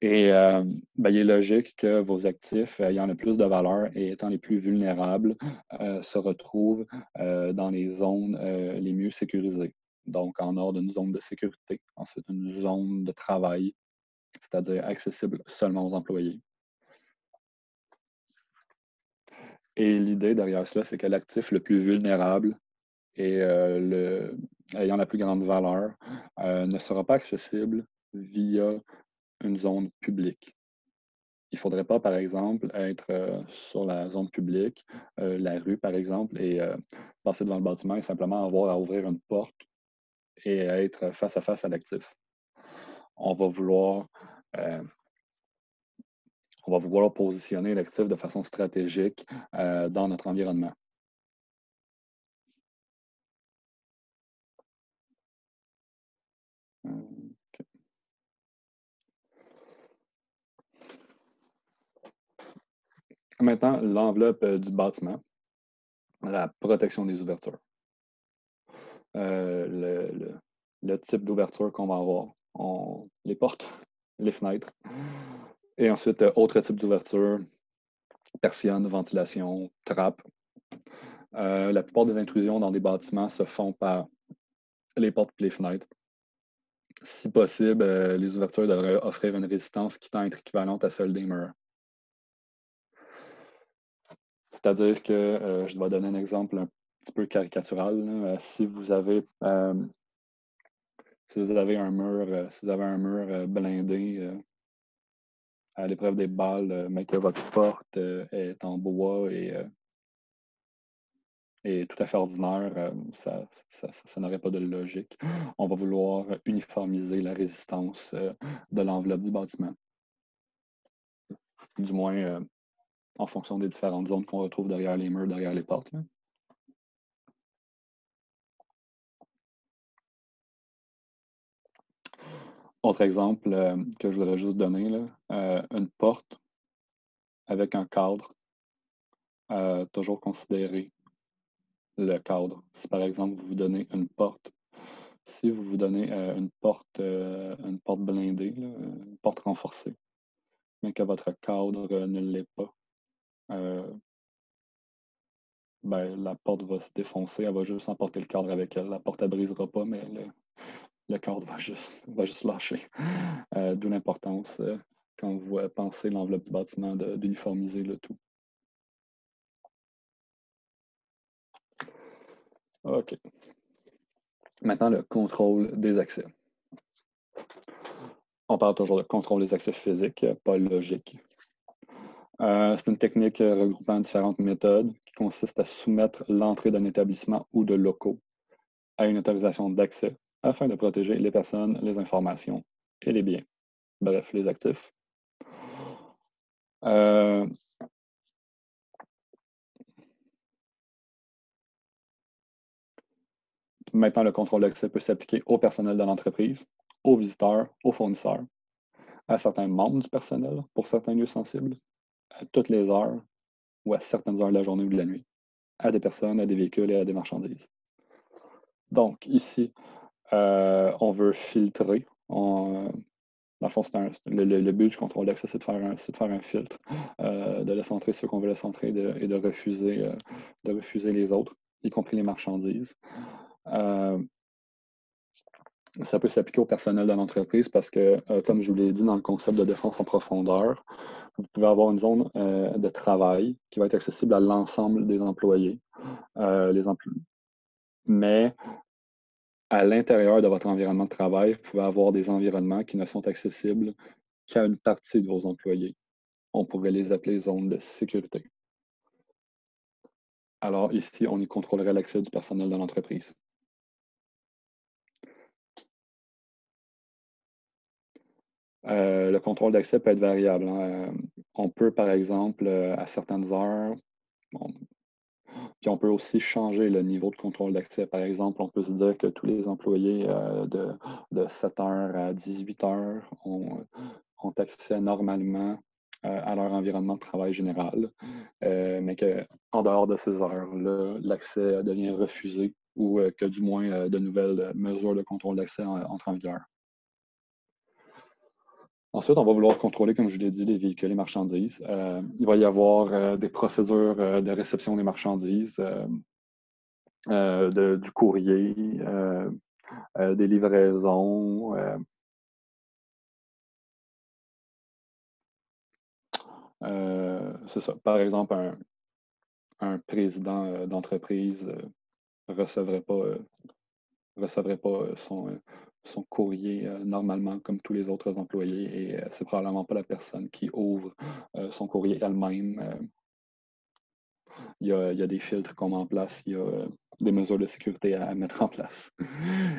Et il est logique que vos actifs ayant le plus de valeur et étant les plus vulnérables se retrouvent dans les zones les mieux sécurisées. Donc, en ordre d'une zone de sécurité. Ensuite, une zone de travail, c'est-à-dire accessible seulement aux employés. Et l'idée derrière cela, c'est que l'actif le plus vulnérable et ayant la plus grande valeur ne sera pas accessible via une zone publique. Il ne faudrait pas, par exemple, être sur la zone publique, la rue, par exemple, et passer devant le bâtiment et simplement avoir à ouvrir une porte et être face à face à l'actif. On va vouloir positionner l'actif de façon stratégique dans notre environnement. Okay. Maintenant, l'enveloppe du bâtiment, la protection des ouvertures. Le type d'ouverture qu'on va avoir, les portes, les fenêtres. Et ensuite, autre type d'ouverture, persiennes, ventilation, trappe. La plupart des intrusions dans des bâtiments se font par les portes et les fenêtres. Si possible, les ouvertures devraient offrir une résistance qui tend à être équivalente à celle des murs. C'est-à-dire que, je dois donner un exemple un petit peu caricatural. Si vous avez un mur blindé à l'épreuve des balles, mais que votre porte est en bois et tout à fait ordinaire, ça n'aurait pas de logique. On va vouloir uniformiser la résistance de l'enveloppe du bâtiment. Du moins, en fonction des différentes zones qu'on retrouve derrière les murs, derrière les portes. Là. Autre exemple que je voudrais juste donner, là, une porte avec un cadre, toujours considérer le cadre. Si par exemple vous vous donnez une porte, si vous vous donnez une porte blindée, là, une porte renforcée, mais que votre cadre ne l'est pas, la porte va se défoncer, elle va juste emporter le cadre avec elle. La porte ne brisera pas, mais le cadre va juste lâcher. D'où l'importance, quand vous pensez l'enveloppe du bâtiment, d'uniformiser le tout. OK. Maintenant, le contrôle des accès. On parle toujours de contrôle des accès physiques, pas logique. C'est une technique regroupant différentes méthodes qui consiste à soumettre l'entrée d'un établissement ou de locaux à une autorisation d'accès afin de protéger les personnes, les informations et les biens. Bref, les actifs. Maintenant, le contrôle d'accès peut s'appliquer au personnel de l'entreprise, aux visiteurs, aux fournisseurs, à certains membres du personnel pour certains lieux sensibles, à toutes les heures ou à certaines heures de la journée ou de la nuit, à des personnes, à des véhicules et à des marchandises. Donc, ici, on veut filtrer. Dans le fond, le but du contrôle d'accès, c'est de faire un filtre, de laisser entrer ceux qu'on veut laisser entrer et de refuser les autres, y compris les marchandises. Ça peut s'appliquer au personnel de l'entreprise parce que, comme je vous l'ai dit dans le concept de défense en profondeur, vous pouvez avoir une zone de travail qui va être accessible à l'ensemble des employés. Mais À l'intérieur de votre environnement de travail, vous pouvez avoir des environnements qui ne sont accessibles qu'à une partie de vos employés. On pourrait les appeler zones de sécurité. Alors ici, on y contrôlerait l'accès du personnel de l'entreprise. Le contrôle d'accès peut être variable, hein. On peut, par exemple, à certaines heures, on puis on peut aussi changer le niveau de contrôle d'accès. Par exemple, on peut se dire que tous les employés, de 7 heures à 18 heures ont accès normalement, à leur environnement de travail général, mais qu'en dehors de ces heures-là, l'accès devient refusé ou, que du moins, de nouvelles, mesures de contrôle d'accès entrent en vigueur. Ensuite, on va vouloir contrôler, comme je l'ai dit, les véhicules et marchandises. Il va y avoir, des procédures, de réception des marchandises, du courrier, des livraisons. C'est ça. Par exemple, un président d'entreprise recevrait pas, recevrait pas son courrier normalement comme tous les autres employés et c'est probablement pas la personne qui ouvre son courrier elle-même. Il y a des filtres qu'on met en place, il y a des mesures de sécurité à mettre en place.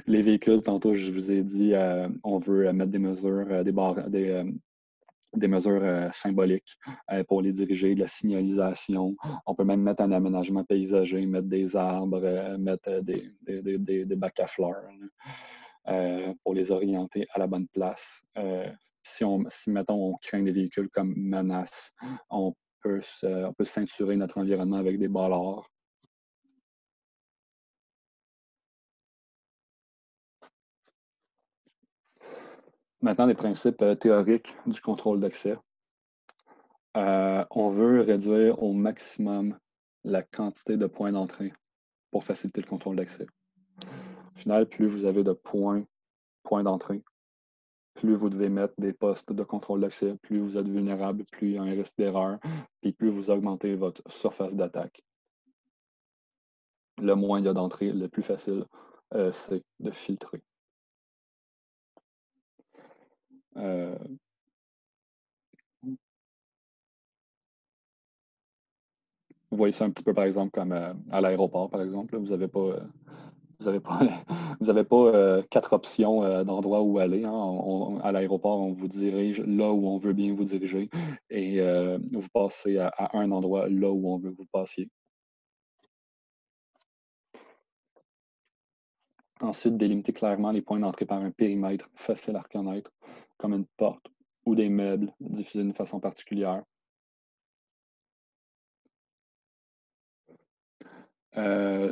Les véhicules, tantôt, je vous ai dit, on veut mettre des mesures, des mesures symboliques pour les diriger, de la signalisation. On peut même mettre un aménagement paysager, mettre des arbres, mettre des bacs à fleurs pour les orienter à la bonne place. Si, mettons, on craint des véhicules comme menace, on on peut ceinturer notre environnement avec des ballards. Maintenant, des principes théoriques du contrôle d'accès. On veut réduire au maximum la quantité de points d'entrée pour faciliter le contrôle d'accès. Au final, plus vous avez de points d'entrée, plus vous devez mettre des postes de contrôle d'accès, plus vous êtes vulnérable, plus il y a un risque d'erreur, puis plus vous augmentez votre surface d'attaque. Le moins il y a d'entrée, le plus facile, c'est de filtrer. Euh, vous voyez ça un petit peu, par exemple, comme à l'aéroport, par exemple. Là, vous n'avez pas, vous avez pas, vous avez pas 4 options d'endroits où aller, hein. À l'aéroport, on vous dirige là où on veut bien vous diriger et vous passez à un endroit là où on veut que vous passiez. Ensuite, délimiter clairement les points d'entrée par un périmètre facile à reconnaître, comme une porte ou des meubles diffusés d'une façon particulière.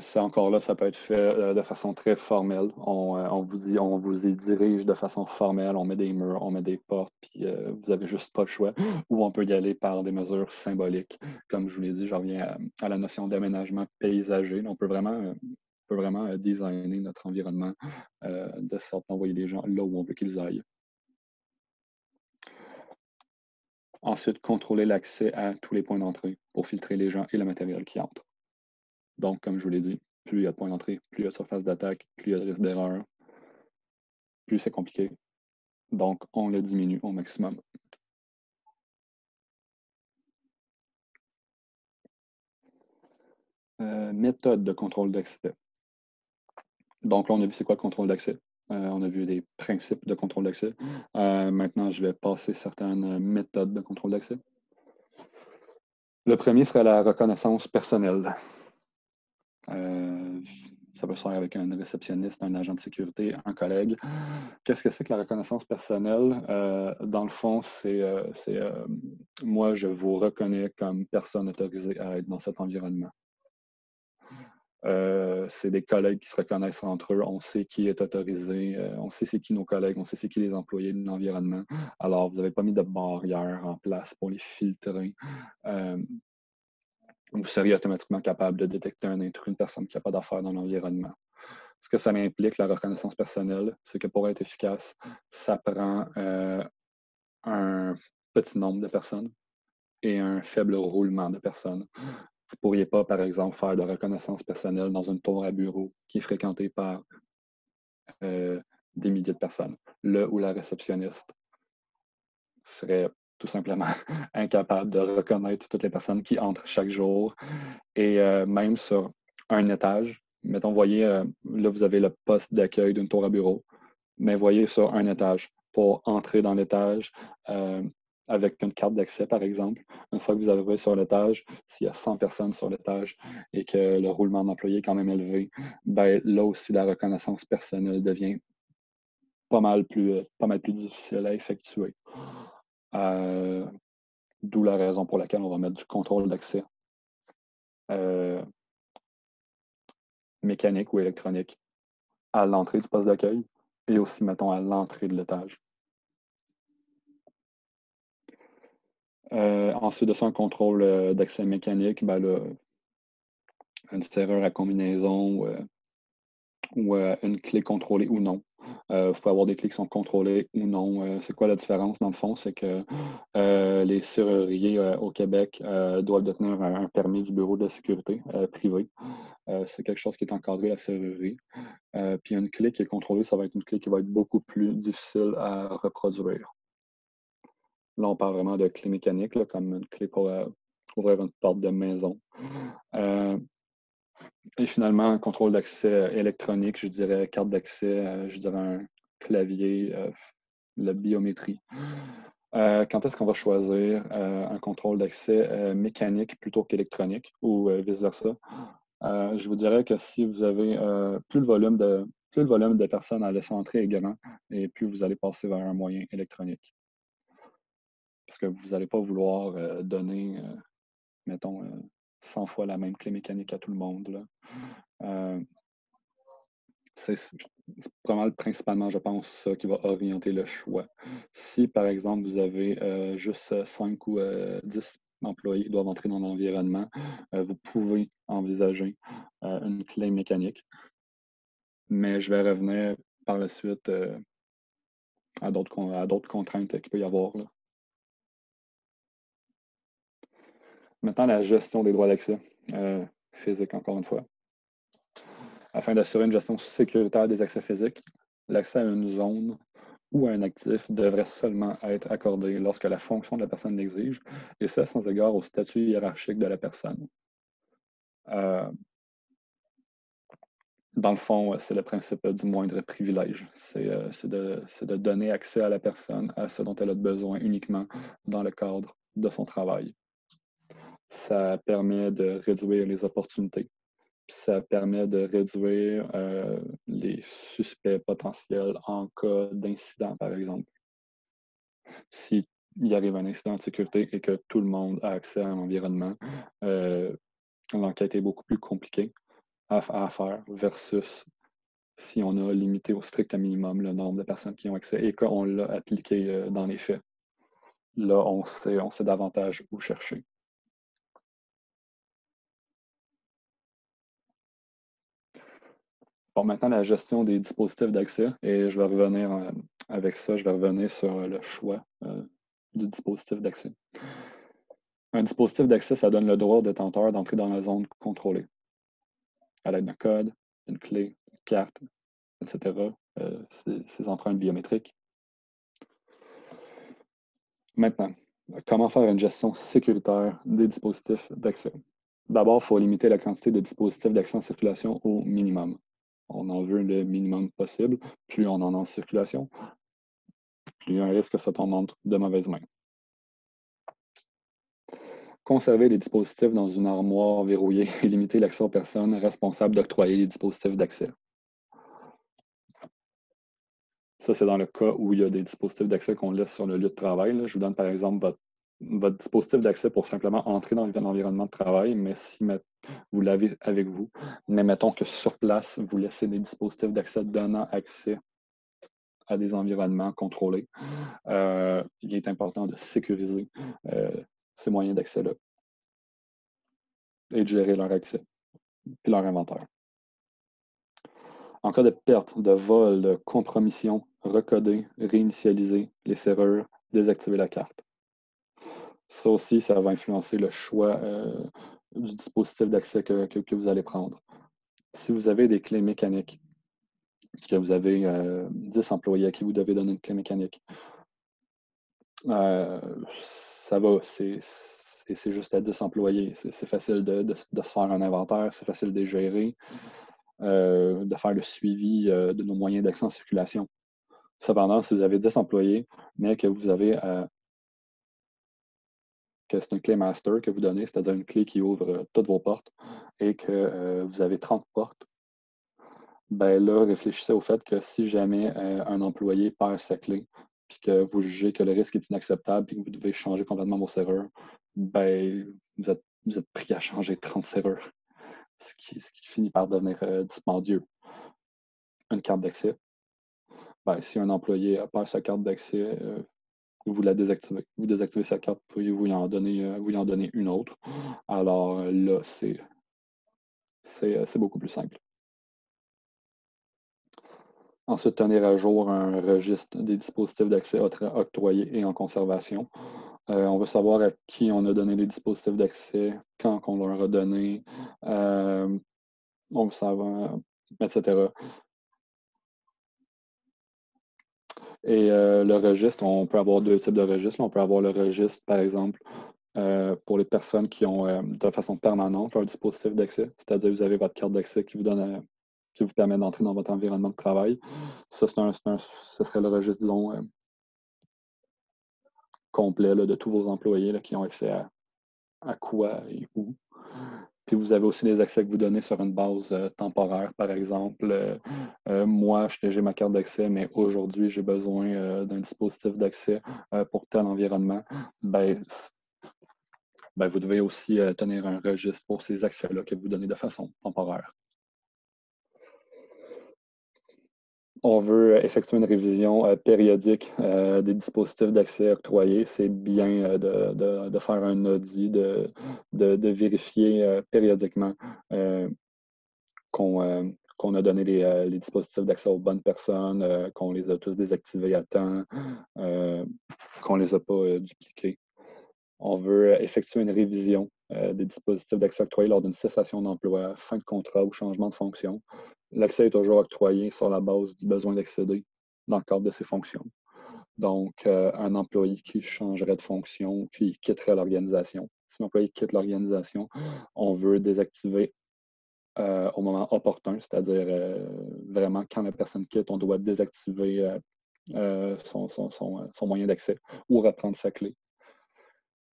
Ça encore là, ça peut être fait de façon très formelle. On vous y dirige de façon formelle, on met des murs, on met des portes, puis vous avez juste pas le choix. Ou on peut y aller par des mesures symboliques. Comme je vous l'ai dit, je reviens à la notion d'aménagement paysager. On peut vraiment designer notre environnement de sorte d'envoyer les gens là où on veut qu'ils aillent. Ensuite, contrôler l'accès à tous les points d'entrée pour filtrer les gens et le matériel qui entrent. Donc, comme je vous l'ai dit, plus il y a de points d'entrée, plus il y a de surface d'attaque, plus il y a de risque d'erreur, plus c'est compliqué. Donc, on le diminue au maximum. Méthode de contrôle d'accès. Donc, là, on a vu c'est quoi le contrôle d'accès. On a vu des principes de contrôle d'accès. Maintenant, je vais passer certaines méthodes de contrôle d'accès. Le premier serait la reconnaissance personnelle. Ça peut se faire avec un réceptionniste, un agent de sécurité, un collègue. Qu'est-ce que c'est que la reconnaissance personnelle? Dans le fond, c'est moi, je vous reconnais comme personne autorisée à être dans cet environnement. C'est des collègues qui se reconnaissent entre eux. On sait qui est autorisé, on sait c'est qui nos collègues, on sait c'est qui les employés de l'environnement. Alors, vous n'avez pas mis de barrière en place pour les filtrer. Euh, vous seriez automatiquement capable de détecter un intrus, une personne qui n'a pas d'affaires dans l'environnement. Ce que ça implique, la reconnaissance personnelle, c'est que pour être efficace, ça prend un petit nombre de personnes et un faible roulement de personnes. Vous ne pourriez pas, par exemple, faire de reconnaissance personnelle dans une tour à bureau qui est fréquentée par des milliers de personnes. Le ou la réceptionniste serait tout simplement incapable de reconnaître toutes les personnes qui entrent chaque jour. Et même sur un étage, mettons, voyez, là, vous avez le poste d'accueil d'une tour à bureau, mais voyez sur un étage, pour entrer dans l'étage avec une carte d'accès, par exemple, une fois que vous arrivez sur l'étage, s'il y a 100 personnes sur l'étage et que le roulement d'employés est quand même élevé, ben, là aussi, la reconnaissance personnelle devient pas mal plus difficile à effectuer. D'où la raison pour laquelle on va mettre du contrôle d'accès euh, mécanique ou électronique à l'entrée du poste d'accueil et aussi, mettons, à l'entrée de l'étage. Ensuite de ça, un contrôle d'accès mécanique, ben là, une serrure à combinaison ou une clé contrôlée ou non. Il faut avoir des clés qui sont contrôlées ou non. C'est quoi la différence, dans le fond? C'est que les serruriers au Québec doivent détenir un permis du Bureau de la sécurité privé. C'est quelque chose qui est encadré, la serrurerie. Puis une clé qui est contrôlée, ça va être une clé qui va être beaucoup plus difficile à reproduire. Là, on parle vraiment de clé mécanique, là, comme une clé pour ouvrir une porte de maison. Et finalement, un contrôle d'accès électronique, je dirais carte d'accès, je dirais un clavier, la biométrie. Quand est-ce qu'on va choisir un contrôle d'accès mécanique plutôt qu'électronique ou vice-versa? Je vous dirais que si vous avez plus le volume de personnes à laisser entrer est grand, et plus vous allez passer vers un moyen électronique. Parce que vous n'allez pas vouloir donner, mettons, 100 fois la même clé mécanique à tout le monde, là. C'est vraiment principalement, je pense, ça qui va orienter le choix. Si, par exemple, vous avez juste 5 ou 10 employés qui doivent entrer dans l'environnement, vous pouvez envisager une clé mécanique. Mais je vais revenir par la suite à d'autres contraintes qu'il peut y avoir, là. Maintenant, la gestion des droits d'accès physique, encore une fois. Afin d'assurer une gestion sécuritaire des accès physiques, l'accès à une zone ou à un actif devrait seulement être accordé lorsque la fonction de la personne l'exige, et ça sans égard au statut hiérarchique de la personne. Euh, dans le fond, c'est le principe du moindre privilège. C'est de donner accès à la personne à ce dont elle a besoin uniquement dans le cadre de son travail. Ça permet de réduire les opportunités. Puis ça permet de réduire les suspects potentiels en cas d'incident, par exemple. S'il arrive un incident de sécurité et que tout le monde a accès à un environnement, l'enquête est beaucoup plus compliquée à faire versus si on a limité au strict minimum le nombre de personnes qui ont accès et qu'on l'a appliqué dans les faits. Là, on sait davantage où chercher. Bon, maintenant, la gestion des dispositifs d'accès, et je vais revenir avec ça, je vais revenir sur le choix du dispositif d'accès. Un dispositif d'accès, ça donne le droit au détenteur d'entrer dans la zone contrôlée à l'aide d'un code, d'une clé, d'une carte, etc. Ces empreintes biométriques. Maintenant, comment faire une gestion sécuritaire des dispositifs d'accès? D'abord, il faut limiter la quantité de dispositifs d'accès en circulation au minimum. On en veut le minimum possible. Plus on en a en circulation, plus il y a un risque que ça tombe entre de mauvaises mains. Conserver les dispositifs dans une armoire verrouillée et limiter l'accès aux personnes responsables d'octroyer les dispositifs d'accès. Ça, c'est dans le cas où il y a des dispositifs d'accès qu'on laisse sur le lieu de travail. Là. Je vous donne par exemple votre dispositif d'accès pour simplement entrer dans l'environnement de travail, mais si vous l'avez avec vous, mais mettons que sur place, vous laissez des dispositifs d'accès donnant accès à des environnements contrôlés, il est important de sécuriser ces moyens d'accès-là et de gérer leur accès et leur inventaire. En cas de perte, de vol, de compromission, recoder, réinitialiser les serrures, désactiver la carte. Ça aussi, ça va influencer le choix du dispositif d'accès que vous allez prendre. Si vous avez des clés mécaniques, que vous avez 10 employés à qui vous devez donner une clé mécanique. Ça va, c'est juste à 10 employés. C'est facile de se faire un inventaire, c'est facile de les gérer, de faire le suivi de nos moyens d'accès en circulation. Cependant, si vous avez 10 employés, mais que vous avez que c'est une clé master que vous donnez, c'est-à-dire une clé qui ouvre toutes vos portes, et que vous avez 30 portes, ben là, réfléchissez au fait que si jamais un employé perd sa clé, puis que vous jugez que le risque est inacceptable, puis que vous devez changer complètement vos serrures, ben vous êtes pris à changer 30 serrures, ce qui finit par devenir dispendieux. Une carte d'accès, ben, si un employé perd sa carte d'accès, vous la désactivez. Vous désactivez sa carte, puis vous lui en donnez une autre. Alors là, c'est beaucoup plus simple. Ensuite, tenir à jour un registre des dispositifs d'accès octroyés et en conservation. On veut savoir à qui on a donné les dispositifs d'accès, quand on leur a donné, on veut savoir, etc. Et le registre, on peut avoir deux types de registres. On peut avoir le registre, par exemple, pour les personnes qui ont de façon permanente leur dispositif d'accès, c'est-à-dire vous avez votre carte d'accès qui vous permet d'entrer dans votre environnement de travail. Ça, ce serait le registre, disons, complet là, de tous vos employés là, qui ont accès à quoi et où. Puis vous avez aussi les accès que vous donnez sur une base temporaire, par exemple. Moi, j'ai ma carte d'accès, mais aujourd'hui, j'ai besoin d'un dispositif d'accès pour tel environnement. Ben, vous devez aussi tenir un registre pour ces accès-là que vous donnez de façon temporaire. On veut effectuer une révision périodique des dispositifs d'accès octroyés. C'est bien de faire un audit, de vérifier périodiquement qu'on a donné les dispositifs d'accès aux bonnes personnes, qu'on les a tous désactivés à temps, qu'on ne les a pas dupliqués. On veut effectuer une révision des dispositifs d'accès octroyés lors d'une cessation d'emploi, fin de contrat ou changement de fonction. L'accès est toujours octroyé sur la base du besoin d'accéder dans le cadre de ses fonctions. Donc, un employé qui changerait de fonction, qui quitterait l'organisation. Si l'employé quitte l'organisation, on veut désactiver au moment opportun, c'est-à-dire vraiment quand la personne quitte, on doit désactiver son moyen d'accès ou reprendre sa clé.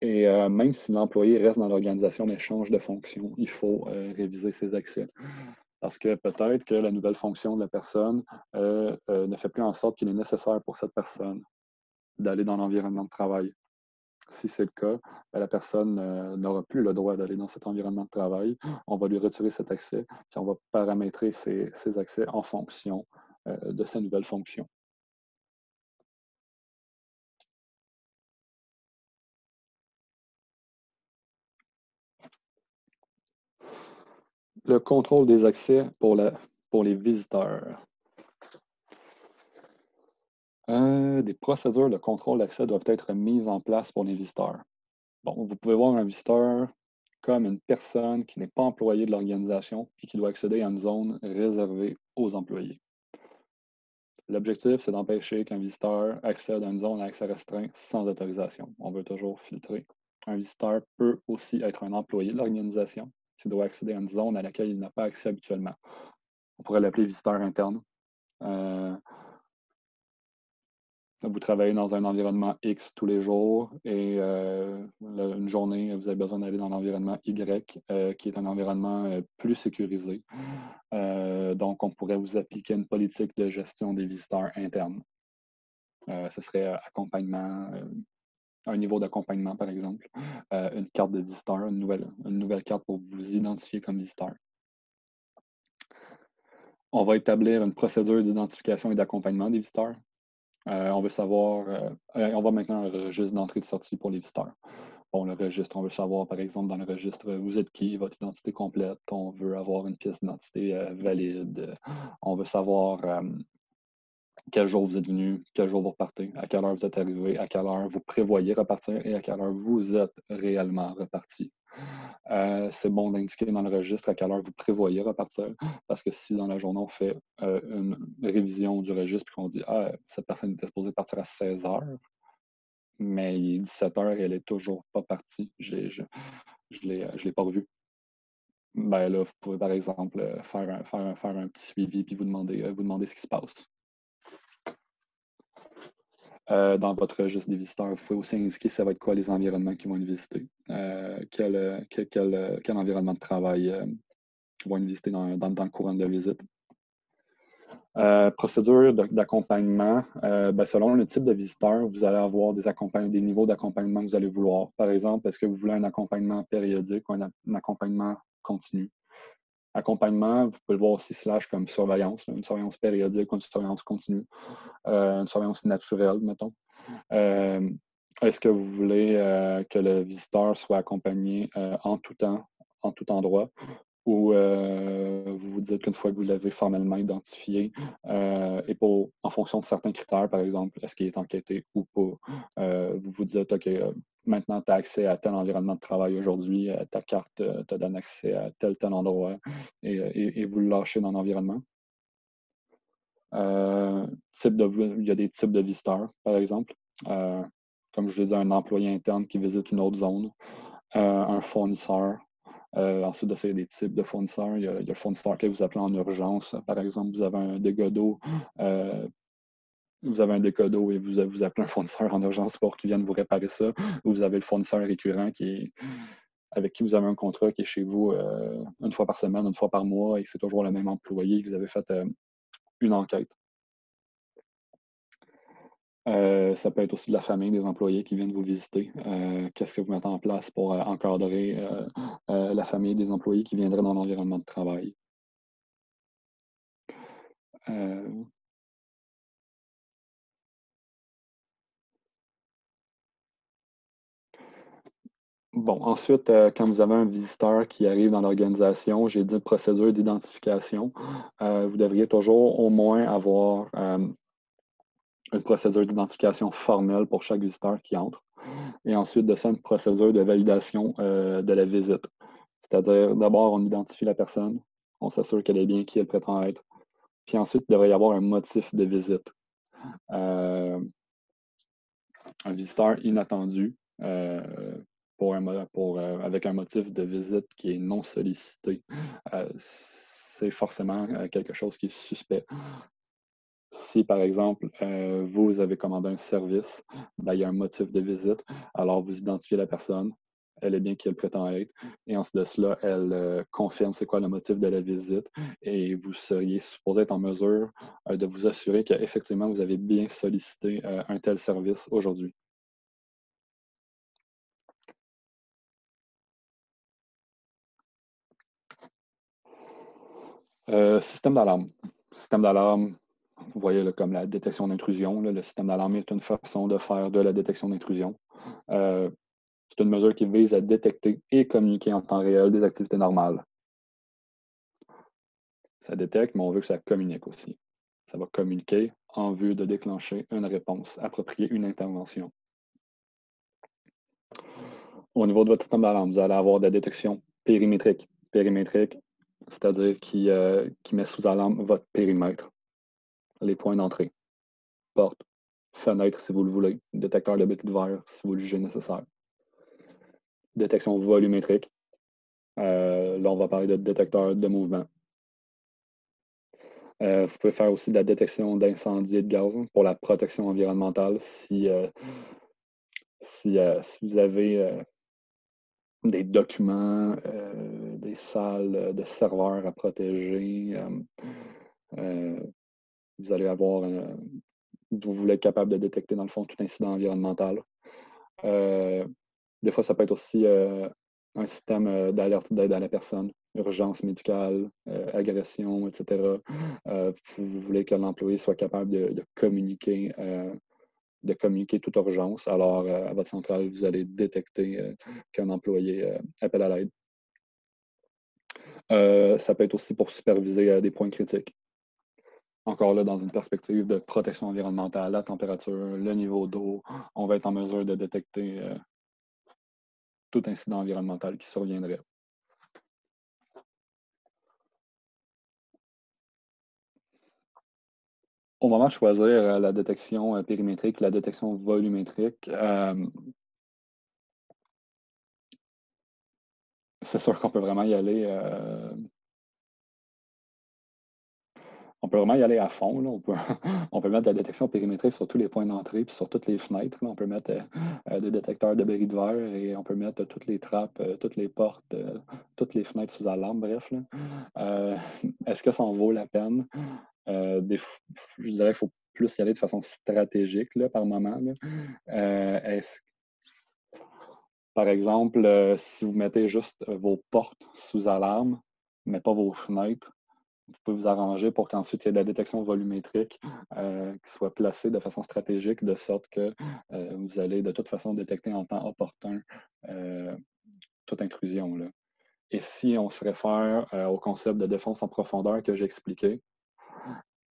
Et même si l'employé reste dans l'organisation mais change de fonction, il faut réviser ses accès. Parce que peut-être que la nouvelle fonction de la personne ne fait plus en sorte qu'il est nécessaire pour cette personne d'aller dans l'environnement de travail. Si c'est le cas, ben, la personne n'aura plus le droit d'aller dans cet environnement de travail. On va lui retirer cet accès, puis on va paramétrer ses accès en fonction de sa nouvelle fonction. Le contrôle des accès pour les visiteurs. Des procédures de contrôle d'accès doivent être mises en place pour les visiteurs. Bon, vous pouvez voir un visiteur comme une personne qui n'est pas employée de l'organisation et qui doit accéder à une zone réservée aux employés. L'objectif, c'est d'empêcher qu'un visiteur accède à une zone à accès restreint sans autorisation. On veut toujours filtrer. Un visiteur peut aussi être un employé de l'organisation qui doit accéder à une zone à laquelle il n'a pas accès habituellement. On pourrait l'appeler visiteur interne. Vous travaillez dans un environnement X tous les jours et une journée, vous avez besoin d'aller dans l'environnement Y, qui est un environnement plus sécurisé. Donc, on pourrait vous appliquer une politique de gestion des visiteurs internes. Ce serait accompagnement, un niveau d'accompagnement, par exemple, une carte de visiteur, une nouvelle carte pour vous identifier comme visiteur. On va établir une procédure d'identification et d'accompagnement des visiteurs. On veut savoir, on va maintenant un registre d'entrée et de sortie pour les visiteurs. Bon, le registre, on veut savoir, par exemple, dans le registre, vous êtes qui, votre identité complète. On veut avoir une pièce d'identité valide. On veut savoir quel jour vous êtes venu, quel jour vous repartez, à quelle heure vous êtes arrivé, à quelle heure vous prévoyez repartir et à quelle heure vous êtes réellement reparti. C'est bon d'indiquer dans le registre à quelle heure vous prévoyez repartir, parce que si dans la journée, on fait une révision du registre et qu'on dit « Ah, cette personne était supposée partir à 16 heures, mais il est 17 heures et elle est toujours pas partie, je l'ai pas revue. » Ben là, vous pouvez par exemple faire un petit suivi puis vous demander ce qui se passe. Dans votre registre des visiteurs, vous pouvez aussi indiquer ça va être quoi les environnements qui vont être visités, quel environnement de travail qui vont être visités dans le courant de la visite. Procédure d'accompagnement, selon le type de visiteur, vous allez avoir des niveaux d'accompagnement que vous allez vouloir. Par exemple, est-ce que vous voulez un accompagnement périodique ou un accompagnement continu? Accompagnement, vous pouvez le voir aussi slash comme surveillance, une surveillance périodique ou une surveillance continue, une surveillance naturelle, mettons. Est-ce que vous voulez que le visiteur soit accompagné en tout temps, en tout endroit, ou vous vous dites qu'une fois que vous l'avez formellement identifié, et en fonction de certains critères, par exemple, est-ce qu'il est enquêté ou pas, vous vous dites, OK, maintenant, tu as accès à tel environnement de travail aujourd'hui, ta carte te donne accès à tel endroit, et vous le lâchez dans l'environnement. Il y a des types de visiteurs, par exemple. Comme je disais, un employé interne qui visite une autre zone, un fournisseur. Ensuite de ça, il y a des types de fournisseurs. Il y a le fournisseur que vous appelez en urgence. Par exemple, vous avez un dégât d'eau. Vous avez un dégât d'eau et vous appelez un fournisseur en urgence pour qu'il vienne vous réparer ça. Ou vous avez le fournisseur récurrent avec qui vous avez un contrat qui est chez vous une fois par semaine, une fois par mois, et c'est toujours le même employé que vous avez fait une enquête. Ça peut être aussi de la famille, des employés qui viennent vous visiter. Qu'est-ce que vous mettez en place pour encadrer la famille des employés qui viendraient dans l'environnement de travail? Euh, Bon, ensuite, quand vous avez un visiteur qui arrive dans l'organisation, j'ai dit procédure d'identification. Vous devriez toujours au moins avoir une procédure d'identification formelle pour chaque visiteur qui entre. Et ensuite de ça, une procédure de validation de la visite. C'est-à-dire, d'abord, on identifie la personne, on s'assure qu'elle est bien qui elle prétend être. Puis ensuite, il devrait y avoir un motif de visite. Un visiteur inattendu avec un motif de visite qui est non sollicité, c'est forcément quelque chose qui est suspect. Si, par exemple, vous avez commandé un service, il y a un motif de visite, alors vous identifiez la personne, elle est bien qui elle prétend être, et ensuite de cela, elle confirme c'est quoi le motif de la visite, et vous seriez supposé être en mesure de vous assurer qu'effectivement, vous avez bien sollicité un tel service aujourd'hui. Système d'alarme. Système d'alarme, vous voyez là, comme la détection d'intrusion. Le système d'alarme est une façon de faire de la détection d'intrusion. C'est une mesure qui vise à détecter et communiquer en temps réel des activités normales. Ça détecte, mais on veut que ça communique aussi. Ça va communiquer en vue de déclencher une réponse appropriée, une intervention. Au niveau de votre système d'alarme, vous allez avoir de la détection périmétrique. Périmétrique, c'est-à-dire qui met sous alarme votre périmètre, les points d'entrée, porte, fenêtre si vous le voulez, détecteur de béquille de verre si vous le jugez nécessaire. Détection volumétrique. Là, on va parler de détecteur de mouvement. Vous pouvez faire aussi de la détection d'incendie et de gaz pour la protection environnementale si vous avez des documents, des salles de serveurs à protéger. Vous allez avoir, vous voulez être capable de détecter dans le fond tout incident environnemental. Des fois, ça peut être aussi un système d'alerte d'aide à la personne, urgence médicale, agression, etc. Vous voulez que l'employé soit capable de communiquer toute urgence. Alors, à votre centrale, vous allez détecter qu'un employé appelle à l'aide. Ça peut être aussi pour superviser des points critiques. Encore là, dans une perspective de protection environnementale, la température, le niveau d'eau, on va être en mesure de détecter tout incident environnemental qui surviendrait. Au moment de choisir la détection périmétrique, la détection volumétrique, c'est sûr qu'on peut vraiment y aller. On peut vraiment y aller à fond. Là. On peut mettre de la détection périmétrique sur tous les points d'entrée puis sur toutes les fenêtres. Là. On peut mettre des détecteurs de bris de verre et on peut mettre toutes les trappes, toutes les portes, toutes les fenêtres sous alarme, bref. Là. Euh, Est-ce que ça en vaut la peine? Je dirais qu'il faut plus y aller de façon stratégique là, par moment. Là. Par exemple, si vous mettez juste vos portes sous alarme, mais pas vos fenêtres, vous pouvez vous arranger pour qu'ensuite il y ait de la détection volumétrique qui soit placée de façon stratégique, de sorte que vous allez de toute façon détecter en temps opportun euh, toute intrusion. Là. Et si on se réfère au concept de défense en profondeur que j'ai expliqué,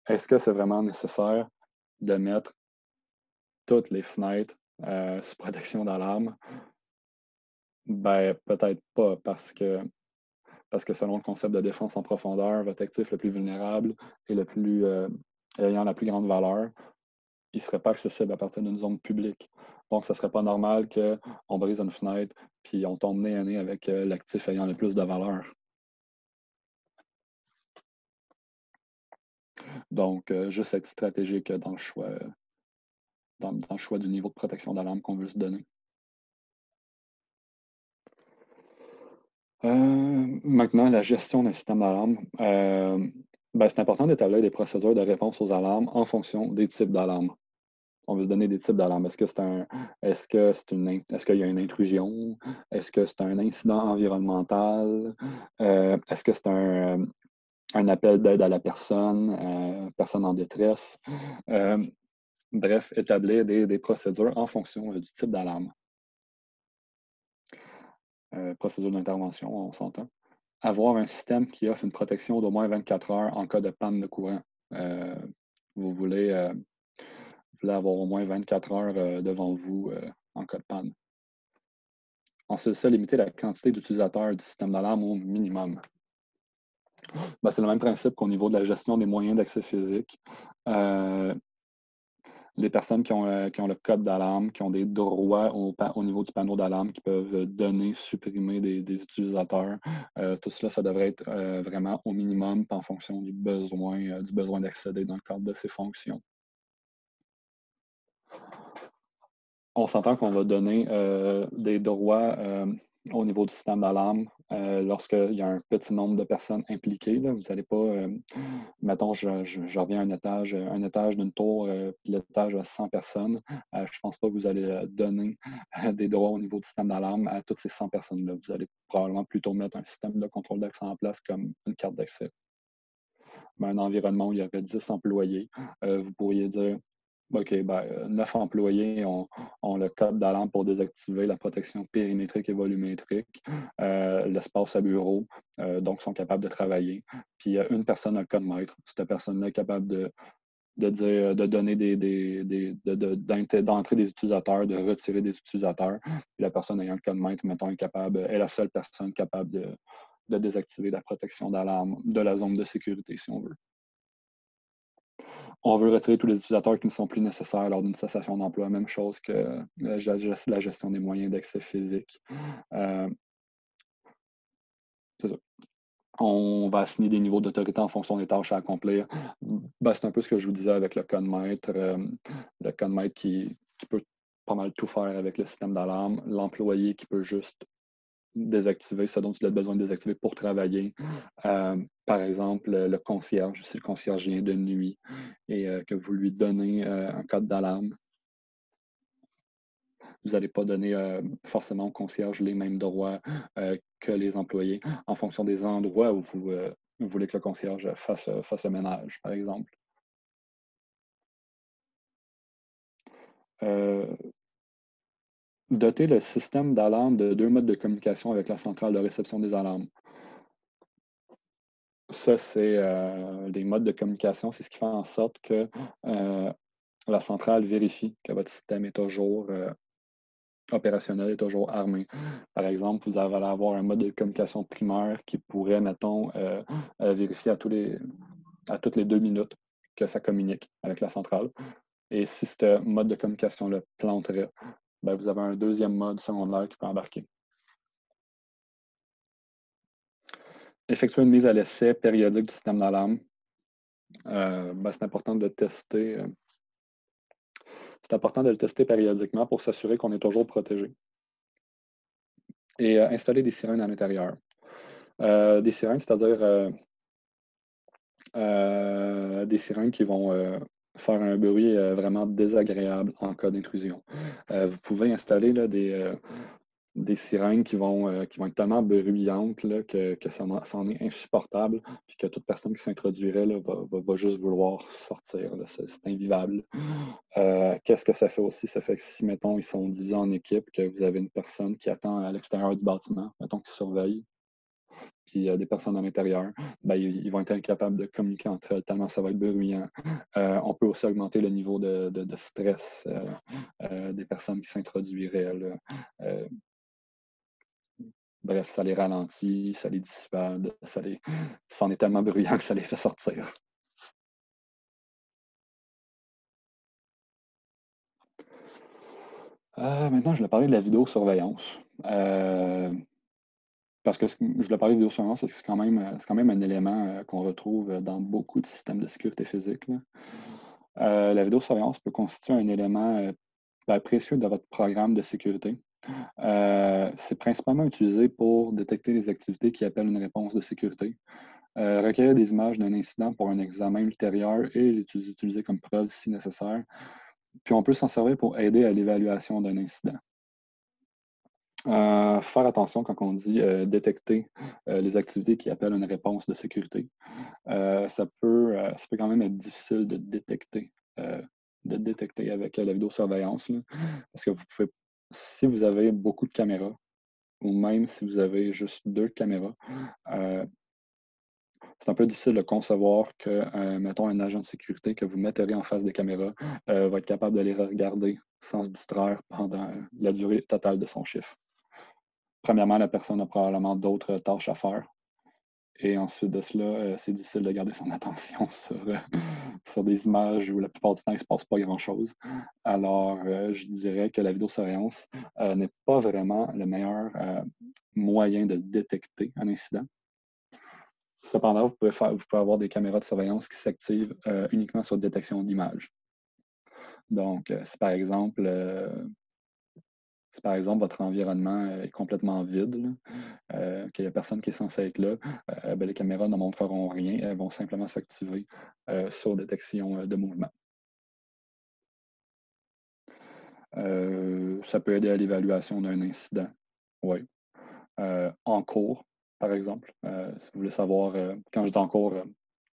est-ce que c'est vraiment nécessaire de mettre toutes les fenêtres sous protection d'alarme? Ben, peut-être pas, parce que selon le concept de défense en profondeur, votre actif le plus vulnérable et le plus ayant la plus grande valeur, il ne serait pas accessible à partir d'une zone publique. Donc, ce ne serait pas normal qu'on brise une fenêtre puis on tombe nez à nez avec l'actif ayant le plus de valeur. Donc, juste être stratégique dans le choix, dans le choix du niveau de protection d'alarme qu'on veut se donner. Maintenant, la gestion d'un système d'alarme. C'est important d'établir des procédures de réponse aux alarmes en fonction des types d'alarmes. On veut se donner des types d'alarmes. Est-ce qu'il y a une intrusion? Est-ce que c'est un incident environnemental? Est-ce que c'est un appel d'aide à la personne, personne en détresse? Bref, établir des procédures en fonction du type d'alarme. Procédure d'intervention, on s'entend. Avoir un système qui offre une protection d'au moins 24 heures en cas de panne de courant. Euh, vous voulez avoir au moins 24 heures devant vous en cas de panne. Ensuite, ça, limiter la quantité d'utilisateurs du système d'alarme au minimum. C'est le même principe qu'au niveau de la gestion des moyens d'accès physique. Les personnes qui ont le code d'alarme, qui ont des droits au niveau du panneau d'alarme, qui peuvent donner, supprimer des utilisateurs. Tout cela, ça devrait être vraiment au minimum en fonction du besoin d'accéder dans le cadre de ces fonctions. On s'entend qu'on va donner des droits au niveau du système d'alarme lorsqu'il y a un petit nombre de personnes impliquées. Là. Vous n'allez pas, mettons, je reviens à un étage d'une tour, puis l'étage a 100 personnes. Je ne pense pas que vous allez donner des droits au niveau du système d'alarme à toutes ces 100 personnes-là. Vous allez probablement plutôt mettre un système de contrôle d'accès en place comme une carte d'accès. Mais un environnement où il y aurait 10 employés, vous pourriez dire OK, 9 employés ont le code d'alarme pour désactiver la protection périmétrique et volumétrique, l'espace à bureau, donc sont capables de travailler. Puis une personne a le code maître. Cette personne-là est capable de donner d'entrer des utilisateurs, de retirer des utilisateurs. Puis la personne ayant le code maître, mettons, est la seule personne capable de désactiver la protection d'alarme de la zone de sécurité, si on veut. On veut retirer tous les utilisateurs qui ne sont plus nécessaires lors d'une cessation d'emploi. Même chose que la gestion des moyens d'accès physique. C'est ça. On va assigner des niveaux d'autorité en fonction des tâches à accomplir. C'est un peu ce que je vous disais avec le code maître. Le code maître qui peut pas mal tout faire avec le système d'alarme. L'employé qui peut juste désactiver ce dont il a besoin de désactiver pour travailler. Par exemple, le concierge, si le concierge vient de nuit et que vous lui donnez un code d'alarme, vous n'allez pas donner forcément au concierge les mêmes droits que les employés en fonction des endroits où vous voulez que le concierge fasse le ménage, par exemple. Doter le système d'alarme de 2 modes de communication avec la centrale de réception des alarmes. Ça, c'est des modes de communication, c'est ce qui fait en sorte que la centrale vérifie que votre système est toujours opérationnel est toujours armé. Par exemple, vous allez avoir un mode de communication primaire qui pourrait, mettons, vérifier à toutes les 2 minutes que ça communique avec la centrale. Et si ce mode de communication-là planterait, ben, vous avez un deuxième mode secondaire qui peut embarquer. Effectuer une mise à l'essai périodique du système d'alarme. Ben, c'est important de tester. C'est important de le tester périodiquement pour s'assurer qu'on est toujours protégé. Et installer des sirènes à l'intérieur. Des sirènes, c'est-à-dire des sirènes qui vont faire un bruit vraiment désagréable en cas d'intrusion. Vous pouvez installer là, des sirènes qui vont être tellement bruyantes là, que ça en est insupportable, puis que toute personne qui s'introduirait là, va juste vouloir sortir. C'est invivable. Qu'est-ce que ça fait aussi? Ça fait que si, mettons, ils sont divisés en équipes, que vous avez une personne qui attend à l'extérieur du bâtiment, mettons, qui surveille, puis il y a des personnes à l'intérieur, ben, ils vont être incapables de communiquer entre elles tellement ça va être bruyant. On peut aussi augmenter le niveau de stress des personnes qui s'introduiraient. Bref, ça les ralentit, ça les dissuade, c'en est tellement bruyant que ça les fait sortir. Maintenant, je vais parler de la vidéosurveillance. Parce que je voulais parler de vidéosurveillance parce que c'est quand même un élément qu'on retrouve dans beaucoup de systèmes de sécurité physique, là. La vidéosurveillance peut constituer un élément précieux de votre programme de sécurité. C'est principalement utilisé pour détecter les activités qui appellent une réponse de sécurité, recueillir des images d'un incident pour un examen ultérieur et les utiliser comme preuve si nécessaire. Puis on peut s'en servir pour aider à l'évaluation d'un incident. Faire attention quand on dit détecter les activités qui appellent une réponse de sécurité. Ça peut quand même être difficile de détecter avec la vidéosurveillance, là, parce que si vous avez beaucoup de caméras, ou même si vous avez juste 2 caméras, c'est un peu difficile de concevoir que, mettons, un agent de sécurité que vous mettrez en face des caméras va être capable de les regarder sans se distraire pendant la durée totale de son chiffre. Premièrement, la personne a probablement d'autres tâches à faire. Et ensuite de cela, c'est difficile de garder son attention sur des images où la plupart du temps, il ne se passe pas grand-chose. Alors, je dirais que la vidéosurveillance n'est pas vraiment le meilleur moyen de détecter un incident. Cependant, vous pouvez avoir des caméras de surveillance qui s'activent uniquement sur détection d'images. Donc, si par exemple votre environnement est complètement vide, qu'il n'y a personne qui est censé être là, ben, les caméras ne montreront rien, elles vont simplement s'activer sur détection de mouvement. Ça peut aider à l'évaluation d'un incident, oui. En cours, par exemple, si vous voulez savoir, quand je dis en cours,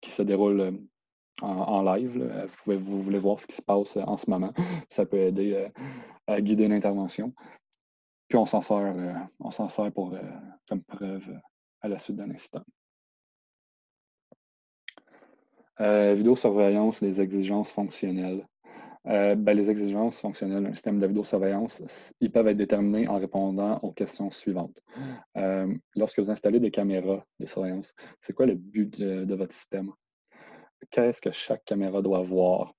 qui se déroule en live, là, vous voulez voir ce qui se passe en ce moment, ça peut aider à guider l'intervention. Puis on s'en sert comme preuve à la suite d'un incident. Vidéosurveillance, les exigences fonctionnelles. Les exigences fonctionnelles d'un système de vidéosurveillance, ils peuvent être déterminés en répondant aux questions suivantes. Lorsque vous installez des caméras de surveillance, c'est quoi le but de votre système? Qu'est-ce que chaque caméra doit voir?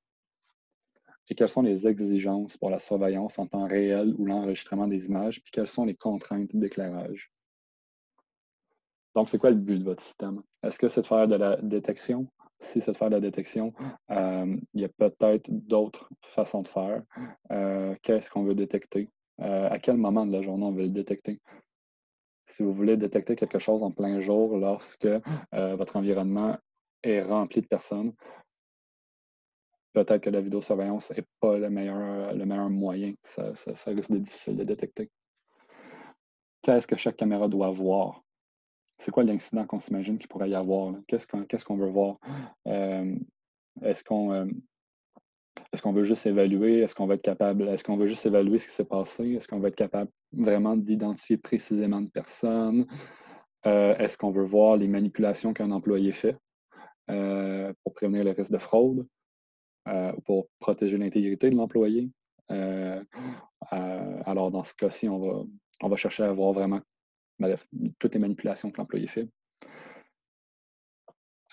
Et quelles sont les exigences pour la surveillance en temps réel ou l'enregistrement des images? Puis quelles sont les contraintes d'éclairage? Donc, c'est quoi le but de votre système? Est-ce que c'est de faire de la détection? Si c'est de faire de la détection, il y a peut-être d'autres façons de faire. Qu'est-ce qu'on veut détecter? À quel moment de la journée on veut le détecter? Si vous voulez détecter quelque chose en plein jour lorsque votre environnement est rempli de personnes, peut-être que la vidéosurveillance n'est pas le meilleur moyen. Ça risque d'être difficile de détecter. Qu'est-ce que chaque caméra doit voir? C'est quoi l'incident qu'on s'imagine qu'il pourrait y avoir? Qu'est-ce qu'on veut voir? Est-ce qu'on veut juste évaluer? Est-ce qu'on veut juste évaluer ce qui s'est passé? Est-ce qu'on veut être capable vraiment d'identifier précisément une personne? Est-ce qu'on veut voir les manipulations qu'un employé fait pour prévenir le risque de fraude ou pour protéger l'intégrité de l'employé? Alors, dans ce cas-ci, on va chercher à voir vraiment toutes les manipulations que l'employé fait.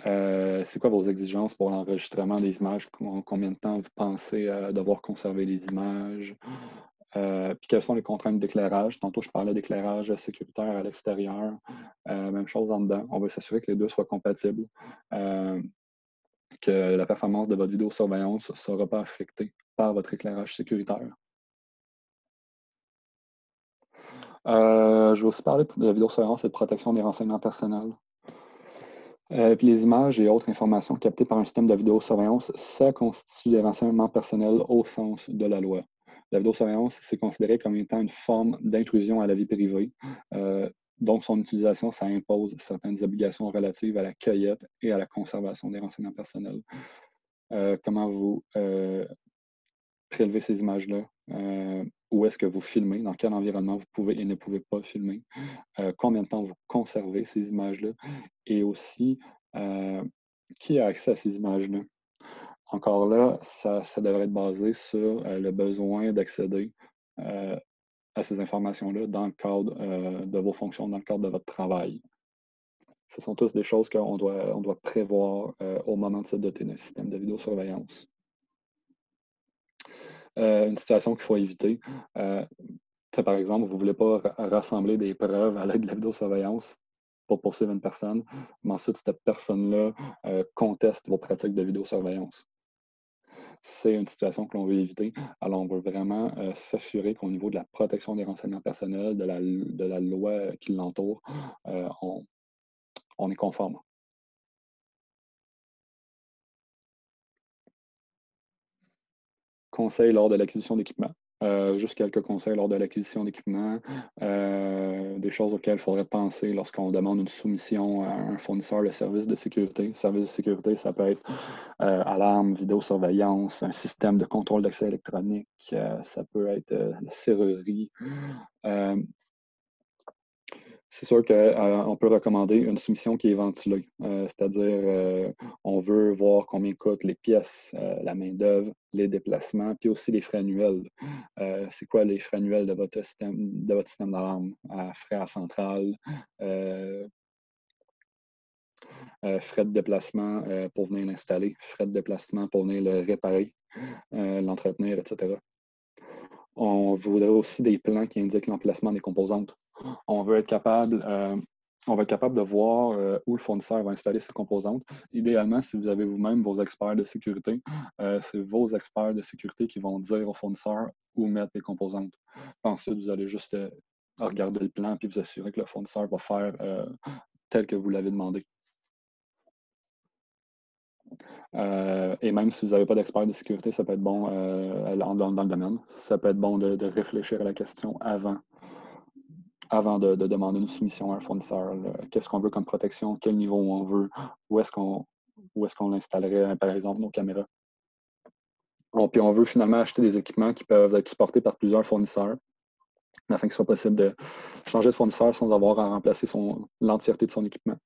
C'est quoi vos exigences pour l'enregistrement des images? Combien de temps vous pensez devoir conserver les images? Puis quelles sont les contraintes d'éclairage? Tantôt, je parlais d'éclairage sécuritaire à l'extérieur. Même chose en dedans. On va s'assurer que les deux soient compatibles, que la performance de votre vidéosurveillance ne sera pas affectée par votre éclairage sécuritaire. Je vais aussi parler de la vidéosurveillance et de protection des renseignements personnels. Puis les images et autres informations captées par un système de vidéosurveillance, ça constitue des renseignements personnels au sens de la loi. La vidéosurveillance, c'est considéré comme étant une forme d'intrusion à la vie privée. Donc, son utilisation, ça impose certaines obligations relatives à la cueillette et à la conservation des renseignements personnels. Comment vous prélevez ces images-là? Où est-ce que vous filmez? Dans quel environnement vous pouvez et ne pouvez pas filmer? Combien de temps vous conservez ces images-là? Et aussi, qui a accès à ces images-là? Encore là, ça devrait être basé sur le besoin d'accéder à ces informations-là dans le cadre de vos fonctions, dans le cadre de votre travail. Ce sont tous des choses qu'on doit prévoir au moment de se doter d'un système de vidéosurveillance. Une situation qu'il faut éviter, par exemple, vous ne voulez pas rassembler des preuves à l'aide de la vidéosurveillance pour poursuivre une personne, mais ensuite, cette personne-là conteste vos pratiques de vidéosurveillance. C'est une situation que l'on veut éviter. Alors, on veut vraiment s'assurer qu'au niveau de la protection des renseignements personnels, de la loi qui l'entoure, on est conforme. Conseils lors de l'acquisition d'équipement. Juste quelques conseils lors de l'acquisition d'équipement, des choses auxquelles il faudrait penser lorsqu'on demande une soumission à un fournisseur de services de sécurité. Services de sécurité, ça peut être alarme, vidéosurveillance, un système de contrôle d'accès électronique, ça peut être la serrurerie. C'est sûr qu'on peut recommander une soumission qui est ventilée, c'est-à-dire on veut voir combien coûtent les pièces, la main-d'œuvre, les déplacements, puis aussi les frais annuels. C'est quoi les frais annuels de votre système d'alarme? Frais à centrale, frais de déplacement pour venir l'installer, frais de déplacement pour venir le réparer, l'entretenir, etc. On voudrait aussi des plans qui indiquent l'emplacement des composantes. On veut être capable, de voir où le fournisseur va installer ses composantes. Idéalement, si vous avez vous-même vos experts de sécurité, c'est vos experts de sécurité qui vont dire au fournisseur où mettre les composantes. Ensuite, vous allez juste regarder le plan et vous assurer que le fournisseur va faire tel que vous l'avez demandé. Et même si vous n'avez pas d'expert de sécurité, ça peut être bon dans le domaine. Ça peut être bon de réfléchir à la question avant de demander une soumission à un fournisseur. Qu'est-ce qu'on veut comme protection? Quel niveau on veut? Où est-ce qu'on installerait, par exemple, nos caméras? Puis on veut finalement acheter des équipements qui peuvent être supportés par plusieurs fournisseurs afin qu'il soit possible de changer de fournisseur sans avoir à remplacer l'entièreté de son équipement.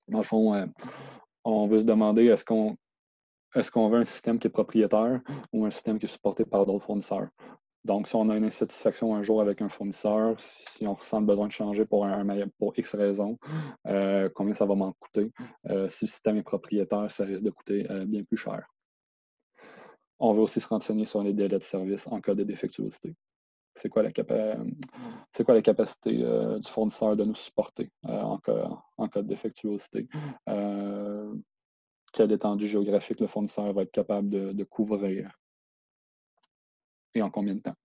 Dans le fond, on veut se demander est-ce qu'on veut un système qui est propriétaire ou un système qui est supporté par d'autres fournisseurs? Donc, si on a une insatisfaction un jour avec un fournisseur, si on ressent le besoin de changer pour X raisons, combien ça va m'en coûter? Si le système est propriétaire, ça risque de coûter bien plus cher. On veut aussi se renseigner sur les délais de service en cas de défectuosité. C'est quoi la capacité du fournisseur de nous supporter en cas de défectuosité? Quelle étendue géographique le fournisseur va être capable de couvrir et en combien de temps?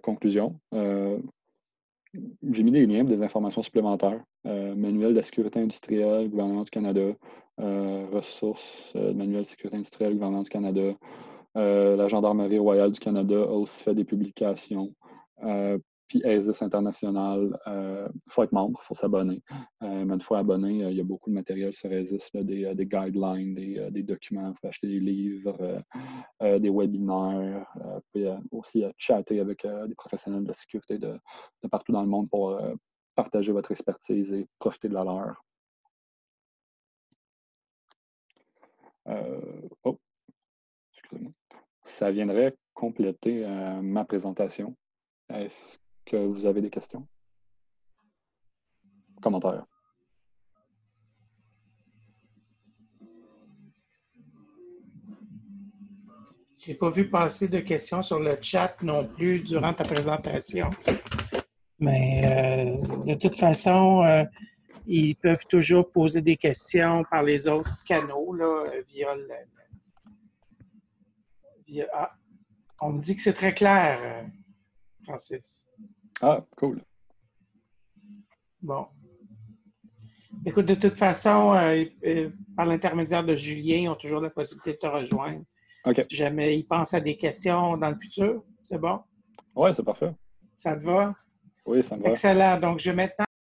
Conclusion. J'ai mis des liens pour des informations supplémentaires. Manuel de la sécurité industrielle, gouvernement du Canada, ressources, manuel de sécurité industrielle, gouvernement du Canada. La Gendarmerie royale du Canada a aussi fait des publications. Puis ESIS International, il faut être membre, il faut s'abonner. Mais une fois abonné, il y a beaucoup de matériel sur ESIS, là, des guidelines, des documents, vous pouvez acheter des livres, des webinaires, vous pouvez aussi chatter avec des professionnels de la sécurité de partout dans le monde pour partager votre expertise et profiter de la leur. Oh. ça viendrait compléter ma présentation. Est-ce que vous avez des questions? Commentaires? Je n'ai pas vu passer de questions sur le chat non plus durant ta présentation. Mais de toute façon, ils peuvent toujours poser des questions par les autres canaux là, Ah, on me dit que c'est très clair, Francis. Ah, cool. Bon. Écoute, de toute façon, par l'intermédiaire de Julien, ils ont toujours la possibilité de te rejoindre. OK. Si jamais ils pensent à des questions dans le futur, c'est bon? Ouais, c'est parfait. Ça te va? Oui, ça me va. Excellent. Donc, je vais maintenant